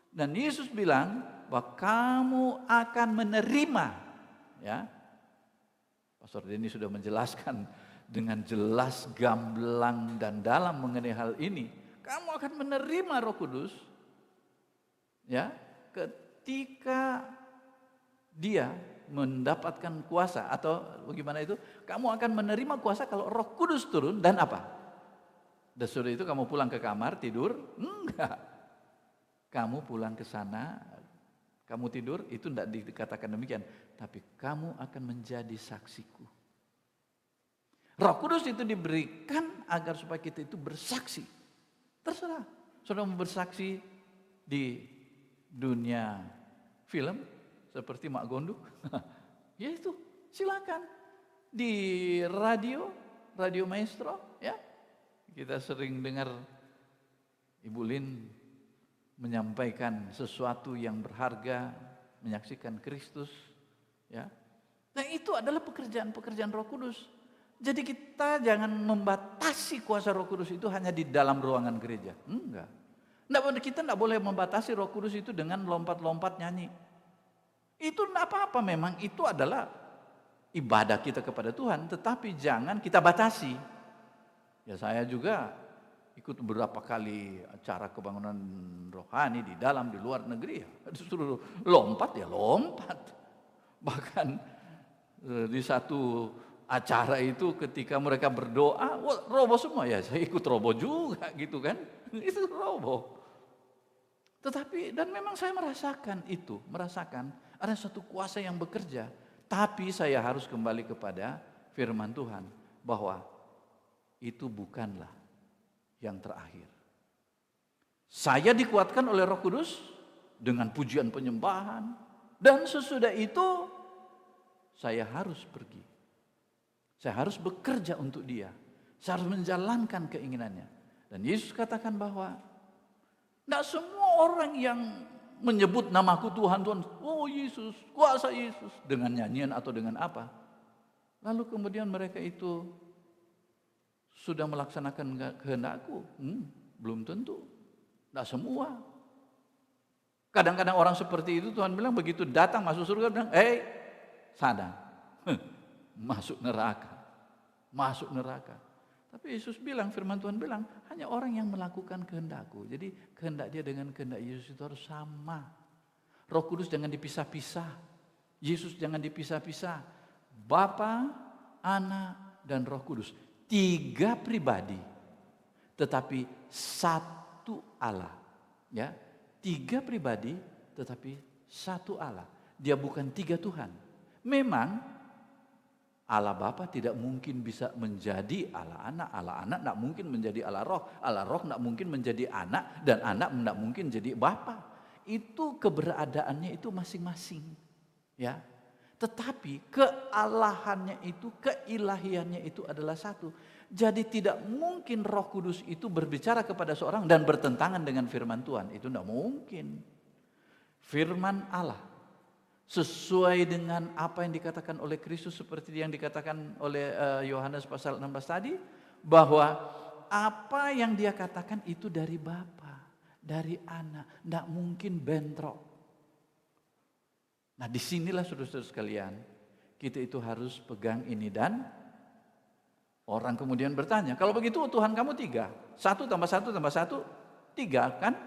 Dan Yesus bilang bahwa kamu akan menerima, ya. Pastor Denny sudah menjelaskan dengan jelas, gamblang dan dalam mengenai hal ini. Kamu akan menerima Roh Kudus, ya, ketika Dia mendapatkan kuasa, atau bagaimana itu? Kamu akan menerima kuasa kalau Roh Kudus turun dan apa? Dan sudah itu kamu pulang ke kamar tidur? Enggak. Kamu pulang ke sana, kamu tidur, itu tidak dikatakan demikian. Tapi kamu akan menjadi saksiku. Roh Kudus itu diberikan agar supaya kita itu bersaksi. Terserah. Saudara mau bersaksi di dunia film seperti Mak Gondu, ya itu silakan. Di radio Maestro, ya kita sering dengar Ibu Lin menyampaikan sesuatu yang berharga, menyaksikan Kristus, ya. Nah itu adalah pekerjaan Roh Kudus. Jadi kita jangan membatasi kuasa Roh Kudus itu hanya di dalam ruangan gereja, enggak. Kita tidak boleh membatasi Roh Kudus itu dengan lompat-lompat nyanyi. Itu tidak apa-apa, memang itu adalah ibadah kita kepada Tuhan, tetapi jangan kita batasi. Ya saya juga ikut beberapa kali acara kebangunan rohani di dalam, di luar negeri, ya disuruh lompat ya lompat. Bahkan di satu acara itu ketika mereka berdoa, wah, roboh semua, ya saya ikut roboh juga gitu kan. Itu roboh. Tetapi dan memang saya merasakan ada suatu kuasa yang bekerja. Tapi saya harus kembali kepada firman Tuhan bahwa itu bukanlah yang terakhir. Saya dikuatkan oleh Roh Kudus dengan pujian penyembahan, dan sesudah itu saya harus pergi. Saya harus bekerja untuk Dia. Saya harus menjalankan keinginannya. Dan Yesus katakan bahwa tidak semua orang yang menyebut namaku Tuhan, Tuhan, oh Yesus, kuasa Yesus, dengan nyanyian atau dengan apa. Lalu kemudian mereka itu sudah melaksanakan kehendakku? Belum tentu, tidak semua. Kadang-kadang orang seperti itu Tuhan bilang begitu datang masuk surga, bilang, sana, masuk neraka. Tapi Yesus bilang, firman Tuhan bilang, hanya orang yang melakukan kehendakku. Jadi kehendak dia dengan kehendak Yesus itu harus sama. Roh Kudus jangan dipisah-pisah. Yesus jangan dipisah-pisah. Bapa, Anak, dan Roh Kudus. 3 pribadi, tetapi satu Allah. Ya, 3 pribadi, tetapi satu Allah. Dia bukan 3 Tuhan. Memang Allah Bapa tidak mungkin bisa menjadi Allah Anak tidak mungkin menjadi Allah Roh tidak mungkin menjadi Anak, dan Anak tidak mungkin jadi Bapa. Itu keberadaannya itu masing-masing, ya. Tetapi kealahannya itu, keilahiannya itu adalah satu. Jadi tidak mungkin Roh Kudus itu berbicara kepada seorang dan bertentangan dengan firman Tuhan. Itu tidak mungkin. Firman Allah sesuai dengan apa yang dikatakan oleh Kristus, seperti yang dikatakan oleh Yohanes pasal 16 tadi, bahwa apa yang dia katakan itu dari Bapa, dari Anak, tidak mungkin bentrok. Nah disinilah saudara-saudara sekalian, kita itu harus pegang ini. Dan orang kemudian bertanya, kalau begitu Tuhan kamu 3, 1 tambah 1 tambah 1, 3 kan?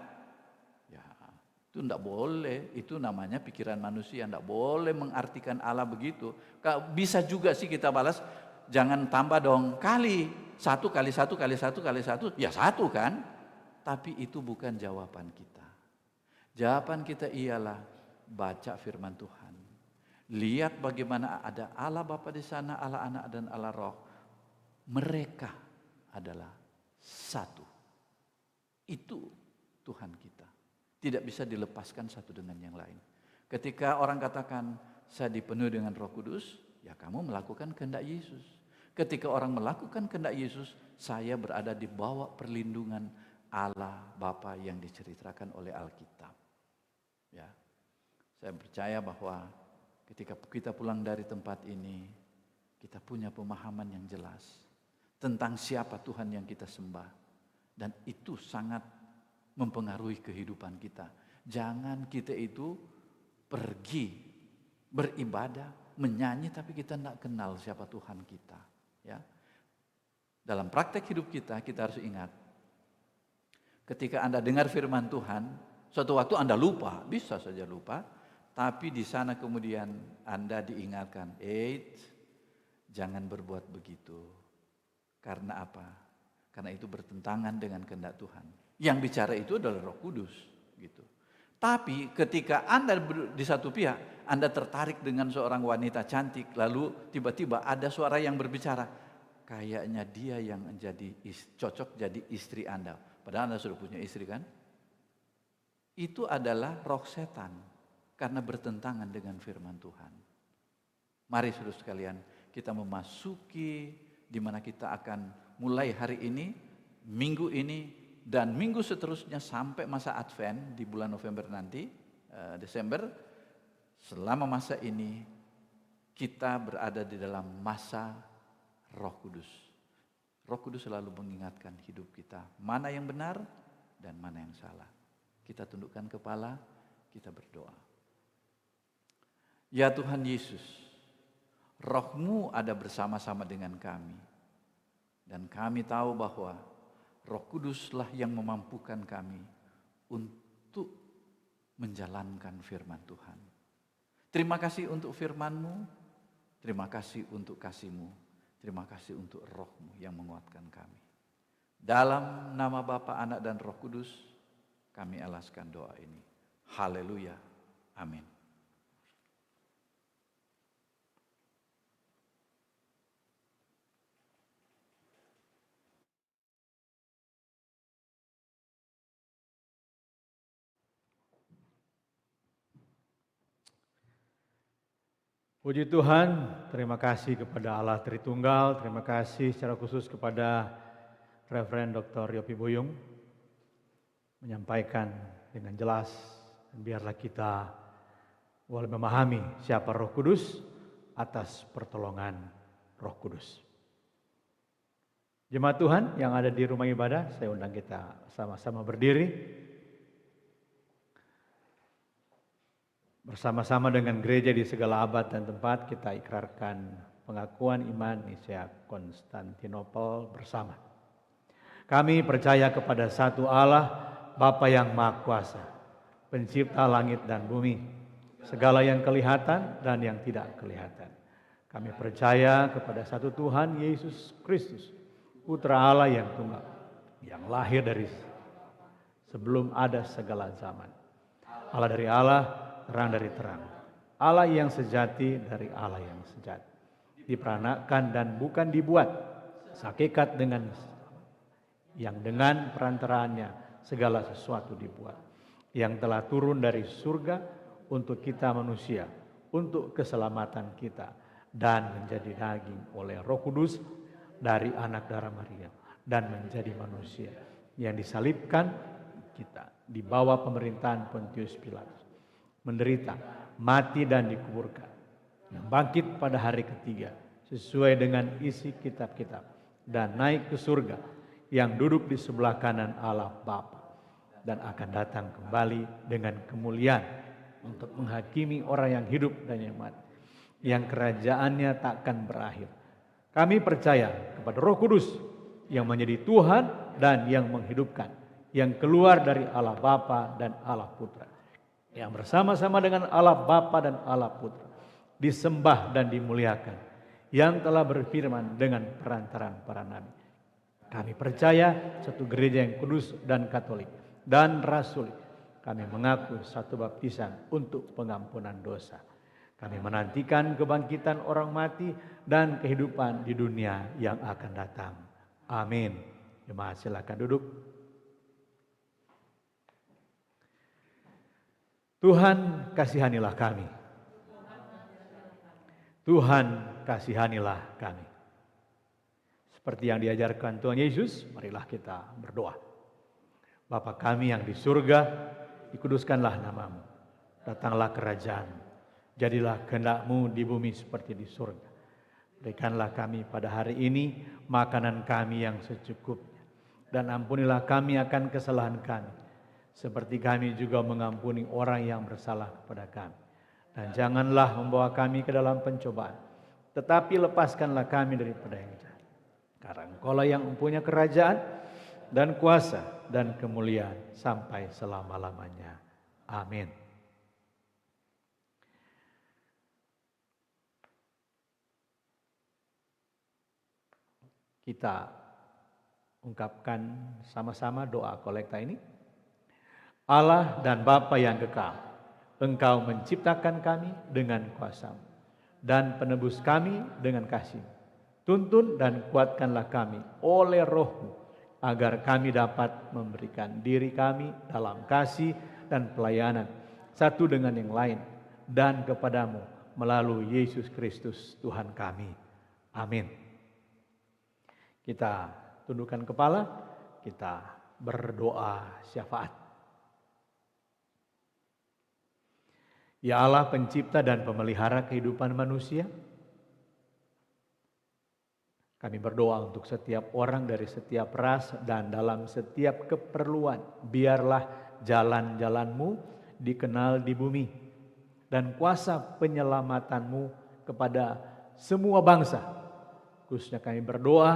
Ya itu enggak boleh, itu namanya pikiran manusia, enggak boleh mengartikan Allah begitu. Bisa juga sih kita balas, jangan tambah dong, kali 1 kali 1 kali 1 kali 1, ya 1 kan? Tapi itu bukan jawaban kita. Jawaban kita ialah baca firman Tuhan. Lihat bagaimana ada Allah Bapa di sana, Allah Anak dan Allah Roh. Mereka adalah satu. Itu Tuhan kita. Tidak bisa dilepaskan satu dengan yang lain. Ketika orang katakan, saya dipenuhi dengan Roh Kudus, ya kamu melakukan kehendak Yesus. Ketika orang melakukan kehendak Yesus, saya berada di bawah perlindungan Allah Bapa yang diceritakan oleh Alkitab. Ya, saya percaya bahwa ketika kita pulang dari tempat ini, kita punya pemahaman yang jelas tentang siapa Tuhan yang kita sembah. Dan itu sangat mempengaruhi kehidupan kita. Jangan kita itu pergi beribadah, menyanyi, tapi kita tidak kenal siapa Tuhan kita. Ya, dalam praktek hidup kita harus ingat, ketika Anda dengar firman Tuhan, suatu waktu Anda lupa, bisa saja lupa, tapi di sana kemudian Anda diingatkan, jangan berbuat begitu. Karena apa? Karena itu bertentangan dengan kehendak Tuhan. Yang bicara itu adalah Roh Kudus, gitu. Tapi ketika Anda di satu pihak, Anda tertarik dengan seorang wanita cantik, lalu tiba-tiba ada suara yang berbicara, kayaknya dia yang cocok jadi istri Anda. Padahal Anda sudah punya istri kan? Itu adalah roh setan karena bertentangan dengan firman Tuhan. Mari saudara sekalian, kita memasuki di mana kita akan mulai hari ini, minggu ini, dan minggu seterusnya sampai masa Advent di bulan November nanti, Desember. Selama masa ini kita berada di dalam masa Roh Kudus. Roh Kudus selalu mengingatkan hidup kita, mana yang benar dan mana yang salah. Kita tundukkan kepala, kita berdoa. Ya Tuhan Yesus, Roh-Mu ada bersama-sama dengan kami. Dan kami tahu bahwa Roh Kuduslah yang memampukan kami untuk menjalankan firman Tuhan. Terima kasih untuk firman-Mu, terima kasih untuk kasih-Mu. Terima kasih untuk Roh-Mu yang menguatkan kami. Dalam nama Bapa, Anak, dan Roh Kudus, kami alaskan doa ini. Haleluya. Amin. Puji Tuhan, terima kasih kepada Allah Tritunggal, terima kasih secara khusus kepada Reverend Dr. Yopi Buyung menyampaikan dengan jelas, dan biarlah kita boleh memahami siapa Roh Kudus atas pertolongan Roh Kudus. Jemaat Tuhan yang ada di rumah ibadah, saya undang kita sama-sama berdiri. Bersama-sama dengan gereja di segala abad dan tempat kita ikrarkan pengakuan iman Nicea Konstantinopel bersama. Kami percaya kepada satu Allah, Bapa yang Maha Kuasa, pencipta langit dan bumi, segala yang kelihatan dan yang tidak kelihatan. Kami percaya kepada satu Tuhan Yesus Kristus, Putra Allah yang tunggal, yang lahir dari sebelum ada segala zaman. Allah dari Allah, terang dari terang, Allah yang sejati dari Allah yang sejati, diperanakan dan bukan dibuat, sakikat dengan yang dengan perantaraannya segala sesuatu dibuat, yang telah turun dari surga untuk kita manusia, untuk keselamatan kita, dan menjadi daging oleh Roh Kudus dari anak darah Maria, dan menjadi manusia, yang disalibkan kita di bawah pemerintahan Pontius Pilatus, menderita, mati dan dikuburkan, yang bangkit pada hari ketiga sesuai dengan isi kitab-kitab, dan naik ke surga, yang duduk di sebelah kanan Allah Bapa, dan akan datang kembali dengan kemuliaan untuk menghakimi orang yang hidup dan yang mati, yang kerajaannya takkan berakhir. Kami percaya kepada Roh Kudus yang menjadi Tuhan dan yang menghidupkan, yang keluar dari Allah Bapa dan Allah Putra, yang bersama-sama dengan Allah Bapa dan Allah Putra disembah dan dimuliakan, yang telah berfirman dengan perantaraan para nabi. Kami percaya satu gereja yang kudus dan katolik dan rasulik. Kami mengaku satu baptisan untuk pengampunan dosa. Kami menantikan kebangkitan orang mati dan kehidupan di dunia yang akan datang. Amin. Jemaat silakan duduk. Tuhan kasihanilah kami. Tuhan kasihanilah kami. Seperti yang diajarkan Tuhan Yesus, marilah kita berdoa. Bapa kami yang di surga, dikuduskanlah namamu. Datanglah kerajaan-Mu. Jadilah kehendak-Mu di bumi seperti di surga. Berikanlah kami pada hari ini makanan kami yang secukupnya. Dan ampunilah kami akan kesalahan kami, seperti kami juga mengampuni orang yang bersalah kepada kami. Dan janganlah membawa kami ke dalam pencobaan, tetapi lepaskanlah kami daripada yang jahat. Karena Engkau-lah yang mempunyai kerajaan dan kuasa dan kemuliaan sampai selama-lamanya. Amin. Kita ungkapkan sama-sama doa kolekta ini. Allah dan Bapa yang kekal, Engkau menciptakan kami dengan kuasa-Mu dan penebus kami dengan kasih. Tuntun dan kuatkanlah kami oleh Roh-Mu agar kami dapat memberikan diri kami dalam kasih dan pelayanan satu dengan yang lain dan kepadamu melalui Yesus Kristus Tuhan kami. Amin. Kita tundukkan kepala, kita berdoa syafaat. Ya Allah, pencipta dan pemelihara kehidupan manusia, kami berdoa untuk setiap orang dari setiap ras dan dalam setiap keperluan. Biarlah jalan-jalan-Mu dikenal di bumi dan kuasa penyelamatan-Mu kepada semua bangsa. Khususnya kami berdoa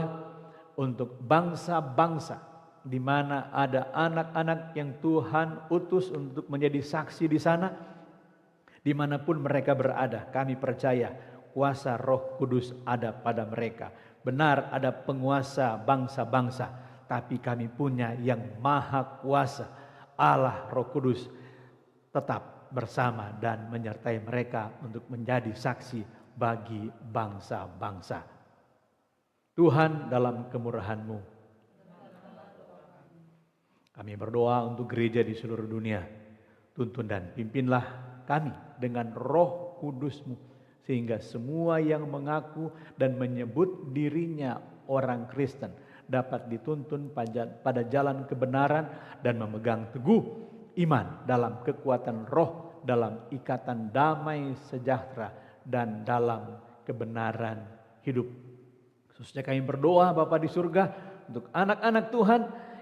untuk bangsa-bangsa di mana ada anak-anak yang Tuhan utus untuk menjadi saksi di sana. Dimanapun mereka berada, kami percaya kuasa Roh Kudus ada pada mereka. Benar ada penguasa bangsa-bangsa, tapi kami punya yang maha kuasa, Allah Roh Kudus tetap bersama dan menyertai mereka untuk menjadi saksi bagi bangsa-bangsa. Tuhan dalam kemurahan-Mu, kami berdoa untuk gereja di seluruh dunia. Tuntun dan pimpinlah kami dengan Roh Kudus-Mu, sehingga semua yang mengaku dan menyebut dirinya orang Kristen dapat dituntun pada jalan kebenaran dan memegang teguh iman dalam kekuatan roh, dalam ikatan damai sejahtera dan dalam kebenaran hidup. Khususnya kami berdoa Bapa di surga untuk anak-anak Tuhan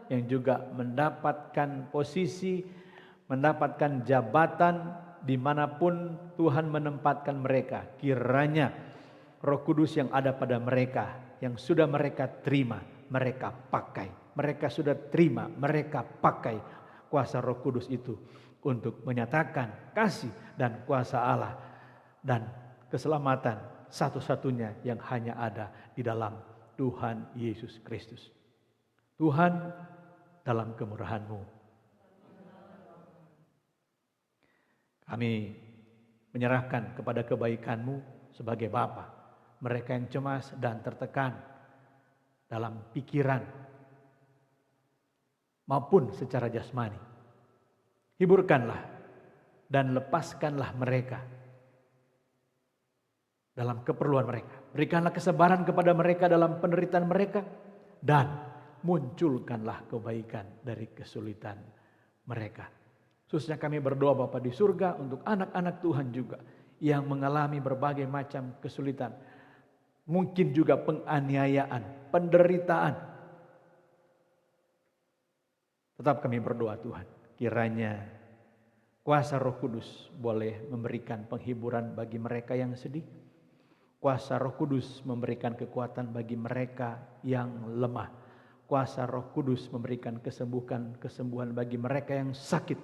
yang juga mendapatkan posisi, mendapatkan jabatan dimanapun Tuhan menempatkan mereka. Kiranya Roh Kudus yang ada pada mereka, yang sudah mereka terima, mereka pakai. Mereka sudah terima, mereka pakai kuasa Roh Kudus itu untuk menyatakan kasih dan kuasa Allah dan keselamatan satu-satunya yang hanya ada di dalam Tuhan Yesus Kristus. Tuhan dalam kemurahan-Mu, kami menyerahkan kepada kebaikan-Mu sebagai Bapa mereka yang cemas dan tertekan dalam pikiran maupun secara jasmani. Hiburkanlah dan lepaskanlah mereka dalam keperluan mereka. Berikanlah kesabaran kepada mereka dalam penderitaan mereka dan munculkanlah kebaikan dari kesulitan mereka. Khususnya kami berdoa Bapa di surga untuk anak-anak Tuhan juga yang mengalami berbagai macam kesulitan. Mungkin juga penganiayaan, penderitaan. Tetap kami berdoa Tuhan, kiranya Kuasa Roh Kudus boleh memberikan penghiburan bagi mereka yang sedih. Kuasa Roh Kudus memberikan kekuatan bagi mereka yang lemah. Kuasa Roh Kudus memberikan kesembuhan bagi mereka yang sakit.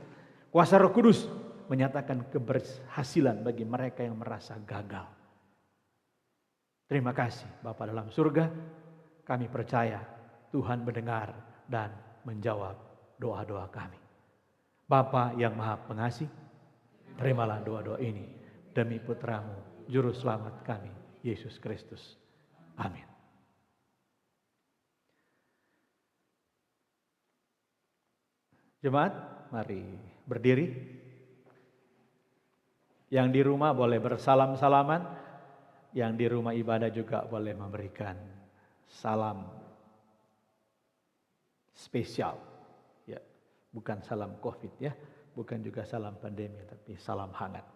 Kuasa Roh Kudus menyatakan keberhasilan bagi mereka yang merasa gagal. Terima kasih Bapa dalam surga, kami percaya Tuhan mendengar dan menjawab doa-doa kami. Bapa yang Maha Pengasih, terimalah doa-doa ini demi Putramu, Juru Selamat kami, Yesus Kristus. Amin. Jemaat, mari berdiri. Yang di rumah boleh bersalam-salaman, yang di rumah ibadah juga boleh memberikan salam spesial. Bukan salam COVID ya, bukan juga salam pandemi, tapi salam hangat.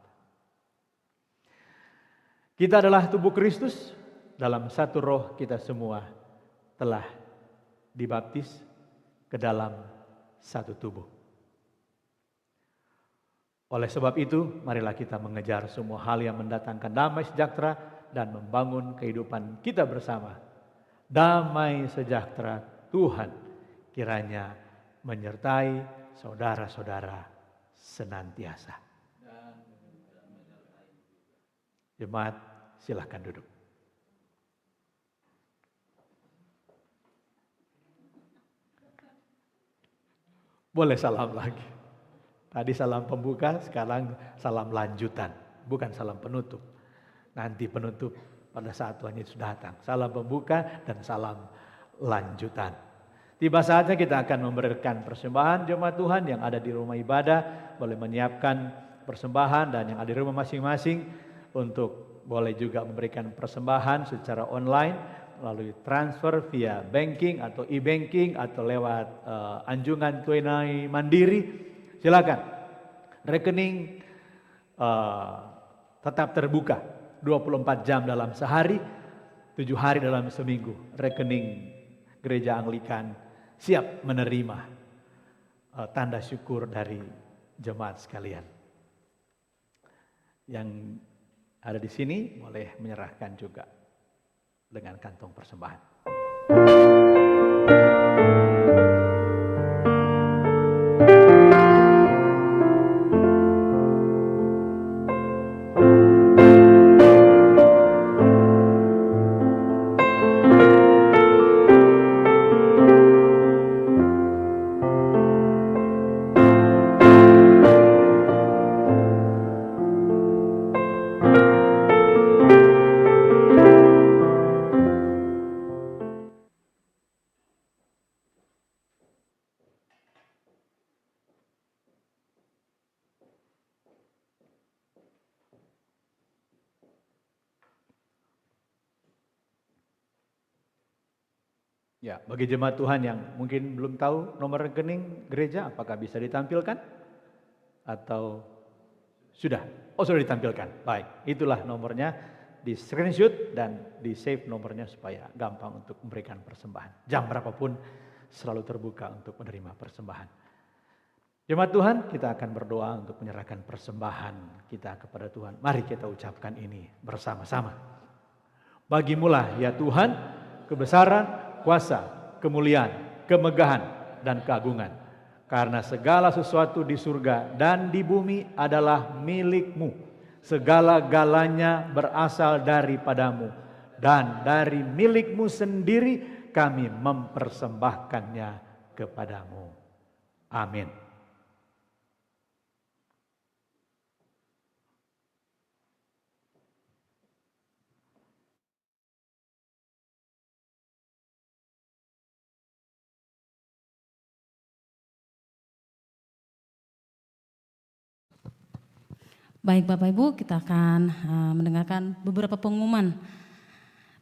Kita adalah tubuh Kristus, dalam satu roh kita semua telah dibaptis ke dalam satu tubuh. Oleh sebab itu, marilah kita mengejar semua hal yang mendatangkan damai sejahtera dan membangun kehidupan kita bersama. Damai sejahtera Tuhan kiranya menyertai saudara-saudara senantiasa. Jemaat, silakan duduk. Boleh salam lagi. Tadi salam pembuka, sekarang salam lanjutan, bukan salam penutup. Nanti penutup pada saat Tuhan Yesus datang. Salam pembuka dan salam lanjutan. Tiba saatnya kita akan memberikan persembahan. Jemaat Tuhan yang ada di rumah ibadah boleh menyiapkan persembahan, dan yang ada di rumah masing-masing untuk boleh juga memberikan persembahan secara online melalui transfer via banking atau e-banking atau lewat anjungan tunai mandiri. Silakan. Rekening tetap terbuka 24 jam dalam sehari, 7 hari dalam seminggu. Rekening Gereja Anglikan siap menerima tanda syukur dari jemaat sekalian. Yang ada di sini boleh menyerahkan juga dengan kantong persembahan. Ya, bagi jemaat Tuhan yang mungkin belum tahu nomor rekening gereja, apakah bisa ditampilkan? Atau sudah? Oh, sudah ditampilkan. Baik, itulah nomornya, di screenshot dan di save nomornya supaya gampang untuk memberikan persembahan. Jam berapapun selalu terbuka untuk menerima persembahan. Jemaat Tuhan, kita akan berdoa untuk menyerahkan persembahan kita kepada Tuhan. Mari kita ucapkan ini bersama-sama. Bagimulah ya Tuhan kebesaran, kuasa, kemuliaan, kemegahan, dan keagungan. Karena segala sesuatu di surga dan di bumi adalah milik-Mu. Segala-galanya berasal daripadamu. Dan dari milik-Mu sendiri kami mempersembahkannya kepadamu. Amin. Baik Bapak Ibu, kita akan mendengarkan beberapa pengumuman.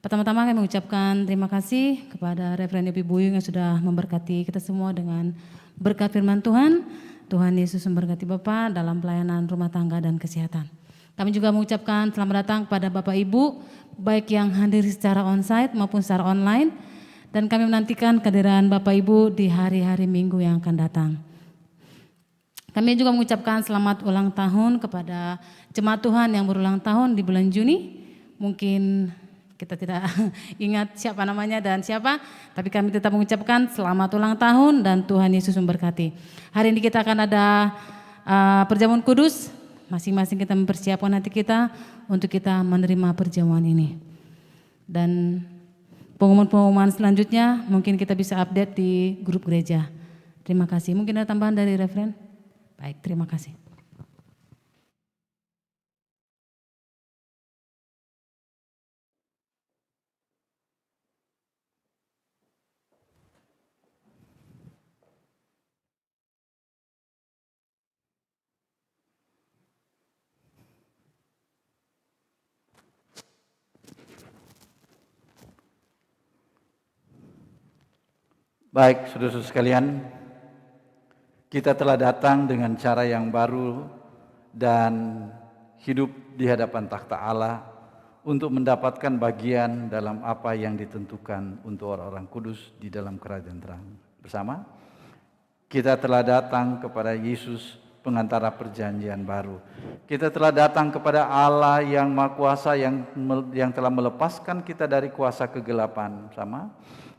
Pertama-tama kami mengucapkan terima kasih kepada Reverend Yopi Buyung yang sudah memberkati kita semua dengan berkat firman Tuhan. Tuhan Yesus memberkati Bapak dalam pelayanan rumah tangga dan kesehatan. Kami juga mengucapkan selamat datang kepada Bapak Ibu, baik yang hadir secara onsite maupun secara online. Dan kami menantikan kehadiran Bapak Ibu di hari-hari Minggu yang akan datang. Kami juga mengucapkan selamat ulang tahun kepada jemaat Tuhan yang berulang tahun di bulan Juni. Mungkin kita tidak ingat siapa namanya dan siapa, tapi kami tetap mengucapkan selamat ulang tahun dan Tuhan Yesus memberkati. Hari ini kita akan ada perjamuan kudus, masing-masing kita mempersiapkan hati kita untuk kita menerima perjamuan ini. Dan pengumuman-pengumuman selanjutnya mungkin kita bisa update di grup gereja. Terima kasih. Mungkin ada tambahan dari referen? Baik, terima kasih. Baik, saudara-saudara sekalian, kita telah datang dengan cara yang baru dan hidup di hadapan takhta Allah untuk mendapatkan bagian dalam apa yang ditentukan untuk orang-orang kudus di dalam kerajaan terang. Bersama, kita telah datang kepada Yesus pengantara perjanjian baru. Kita telah datang kepada Allah yang Maha Kuasa yang telah melepaskan kita dari kuasa kegelapan, sama,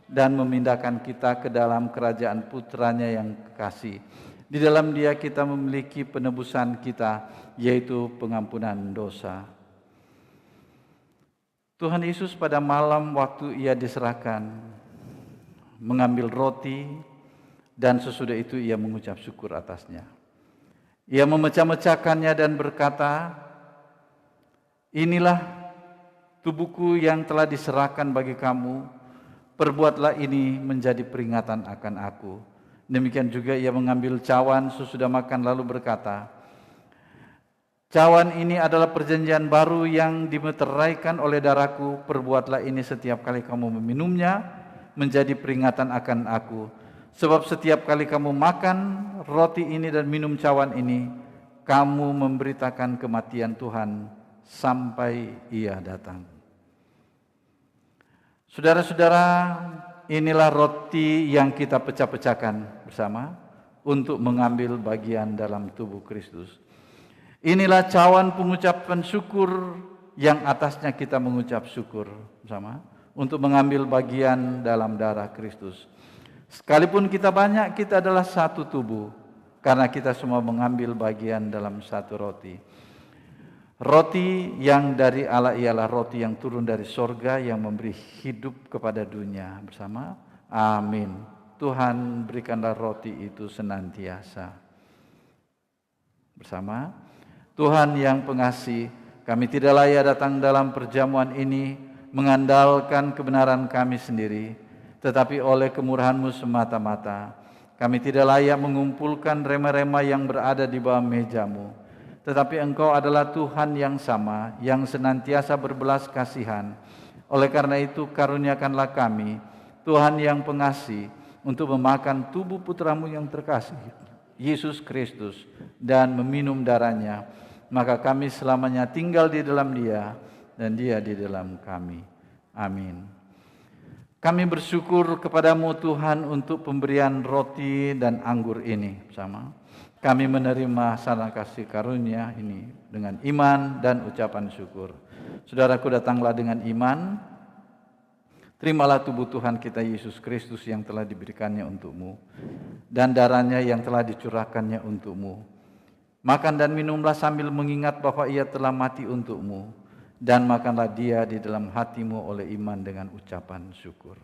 dan memindahkan kita ke dalam kerajaan putranya yang kekasih. Di dalam Dia kita memiliki penebusan kita, yaitu pengampunan dosa. Tuhan Yesus pada malam waktu Ia diserahkan, mengambil roti, dan sesudah itu Ia mengucap syukur atasnya. Ia memecah-mecahkannya dan berkata, "Inilah tubuhku yang telah diserahkan bagi kamu. Perbuatlah ini menjadi peringatan akan aku." Demikian juga Ia mengambil cawan sesudah makan lalu berkata, "Cawan ini adalah perjanjian baru yang dimeteraikan oleh darahku. Perbuatlah ini setiap kali kamu meminumnya menjadi peringatan akan aku. Sebab setiap kali kamu makan roti ini dan minum cawan ini, kamu memberitakan kematian Tuhan sampai Ia datang." Saudara-saudara, inilah roti yang kita pecah-pecahkan bersama untuk mengambil bagian dalam tubuh Kristus. Inilah cawan pengucapan syukur yang atasnya kita mengucap syukur bersama untuk mengambil bagian dalam darah Kristus. Sekalipun kita banyak, kita adalah satu tubuh karena kita semua mengambil bagian dalam satu roti. Roti yang dari Allah ialah roti yang turun dari sorga yang memberi hidup kepada dunia bersama. Amin. Tuhan berikanlah roti itu senantiasa. Bersama. Tuhan yang pengasih, kami tidak layak datang dalam perjamuan ini mengandalkan kebenaran kami sendiri, tetapi oleh kemurahan-Mu semata-mata. Kami tidak layak mengumpulkan rema-rema yang berada di bawah meja-Mu. Tetapi Engkau adalah Tuhan yang sama, yang senantiasa berbelas kasihan. Oleh karena itu karuniakanlah kami, Tuhan yang pengasih, untuk memakan tubuh putra-Mu yang terkasih, Yesus Kristus, dan meminum darah-Nya. Maka kami selamanya tinggal di dalam Dia, dan Dia di dalam kami. Amin. Kami bersyukur kepada-Mu Tuhan untuk pemberian roti dan anggur ini bersama. Kami menerima sana kasih karunia ini dengan iman dan ucapan syukur. Saudaraku, datanglah dengan iman. Terimalah tubuh Tuhan kita Yesus Kristus yang telah diberikannya untukmu dan darahnya yang telah dicurahkannya untukmu. Makan dan minumlah sambil mengingat bahwa Ia telah mati untukmu, dan makanlah Dia di dalam hatimu oleh iman dengan ucapan syukur.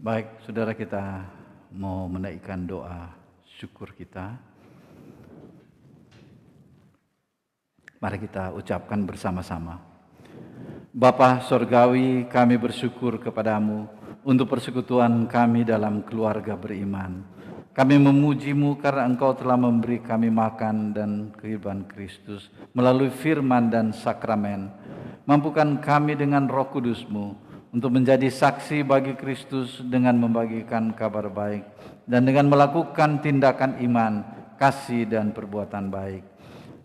Baik, saudara, kita mau menaikkan doa syukur kita. Mari kita ucapkan bersama-sama. Bapa Sorgawi, kami bersyukur kepadamu untuk persekutuan kami dalam keluarga beriman. Kami memuji-Mu karena Engkau telah memberi kami makan dan kehidupan Kristus melalui firman dan sakramen. Mampukan kami dengan Roh Kudus-Mu untuk menjadi saksi bagi Kristus dengan membagikan kabar baik dan dengan melakukan tindakan iman, kasih dan perbuatan baik.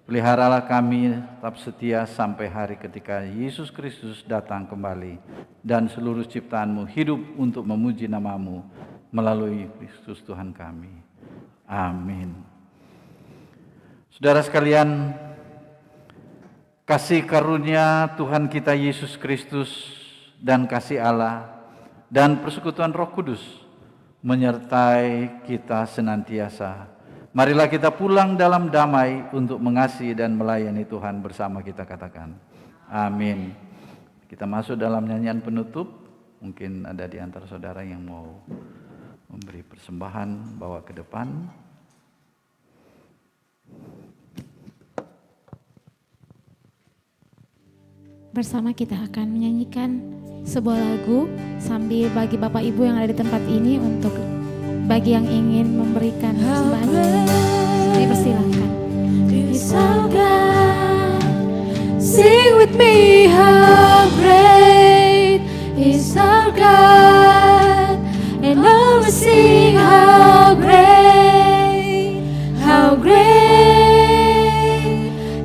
Peliharalah kami tetap setia sampai hari ketika Yesus Kristus datang kembali dan seluruh ciptaan-Mu hidup untuk memuji nama-Mu melalui Kristus Tuhan kami. Amin. Saudara sekalian, kasih karunia Tuhan kita Yesus Kristus dan kasih Allah dan persekutuan Roh Kudus menyertai kita senantiasa. Marilah kita pulang dalam damai untuk mengasihi dan melayani Tuhan bersama, kita katakan amin. Kita masuk dalam nyanyian penutup. Mungkin ada di antara saudara yang mau memberi persembahan, bawa ke depan. Bersama kita akan menyanyikan sebuah lagu sambil bagi Bapak Ibu yang ada di tempat ini untuk bagi yang ingin memberikan persembahan, dipersilakan. Is our God, sing with me, how great is our God, and all will sing how great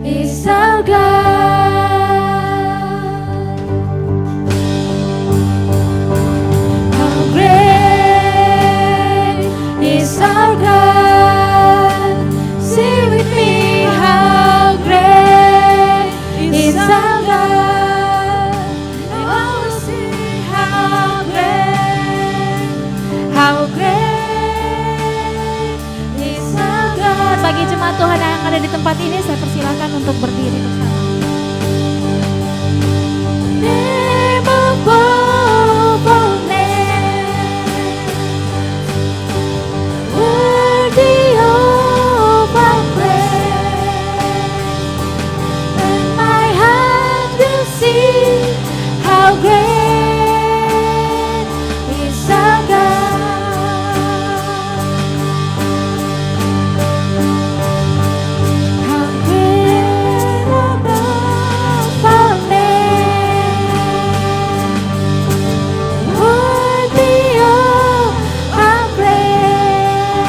is our God. Our God, sing with me, how great is our God. And all will sing how great is our God. Bagi jemaat Tuhan yang ada di tempat ini, saya persilakan untuk berdiri bersama. Name above all names, worthy of our praise, and my heart will sing how great is our God. How great above all names, worthy of our praise,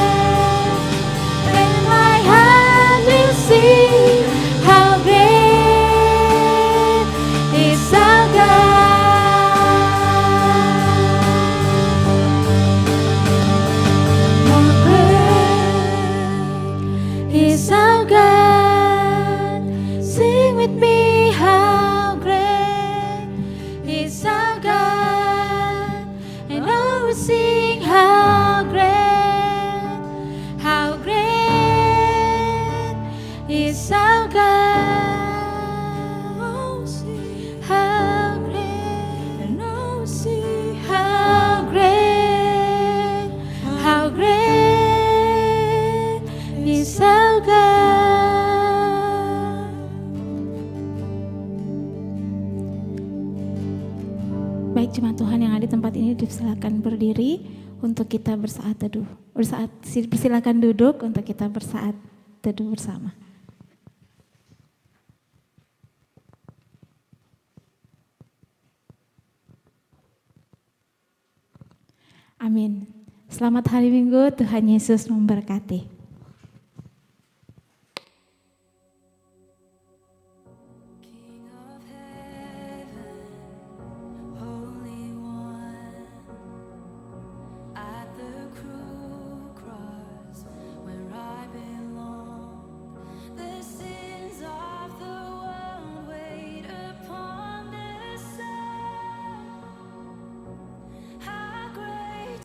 and my heart will sing how great is our God. How great is our God. Sing with me, how great is our God. And all will sing how great is our God. Oh, sing how great, and oh, sing how great is our God. Baik jemaat Tuhan yang ada di tempat ini, dipersilakan berdiri untuk kita bersaat teduh. Persilakan duduk untuk kita bersaat teduh bersama. Amin. Selamat hari Minggu, Tuhan Yesus memberkati.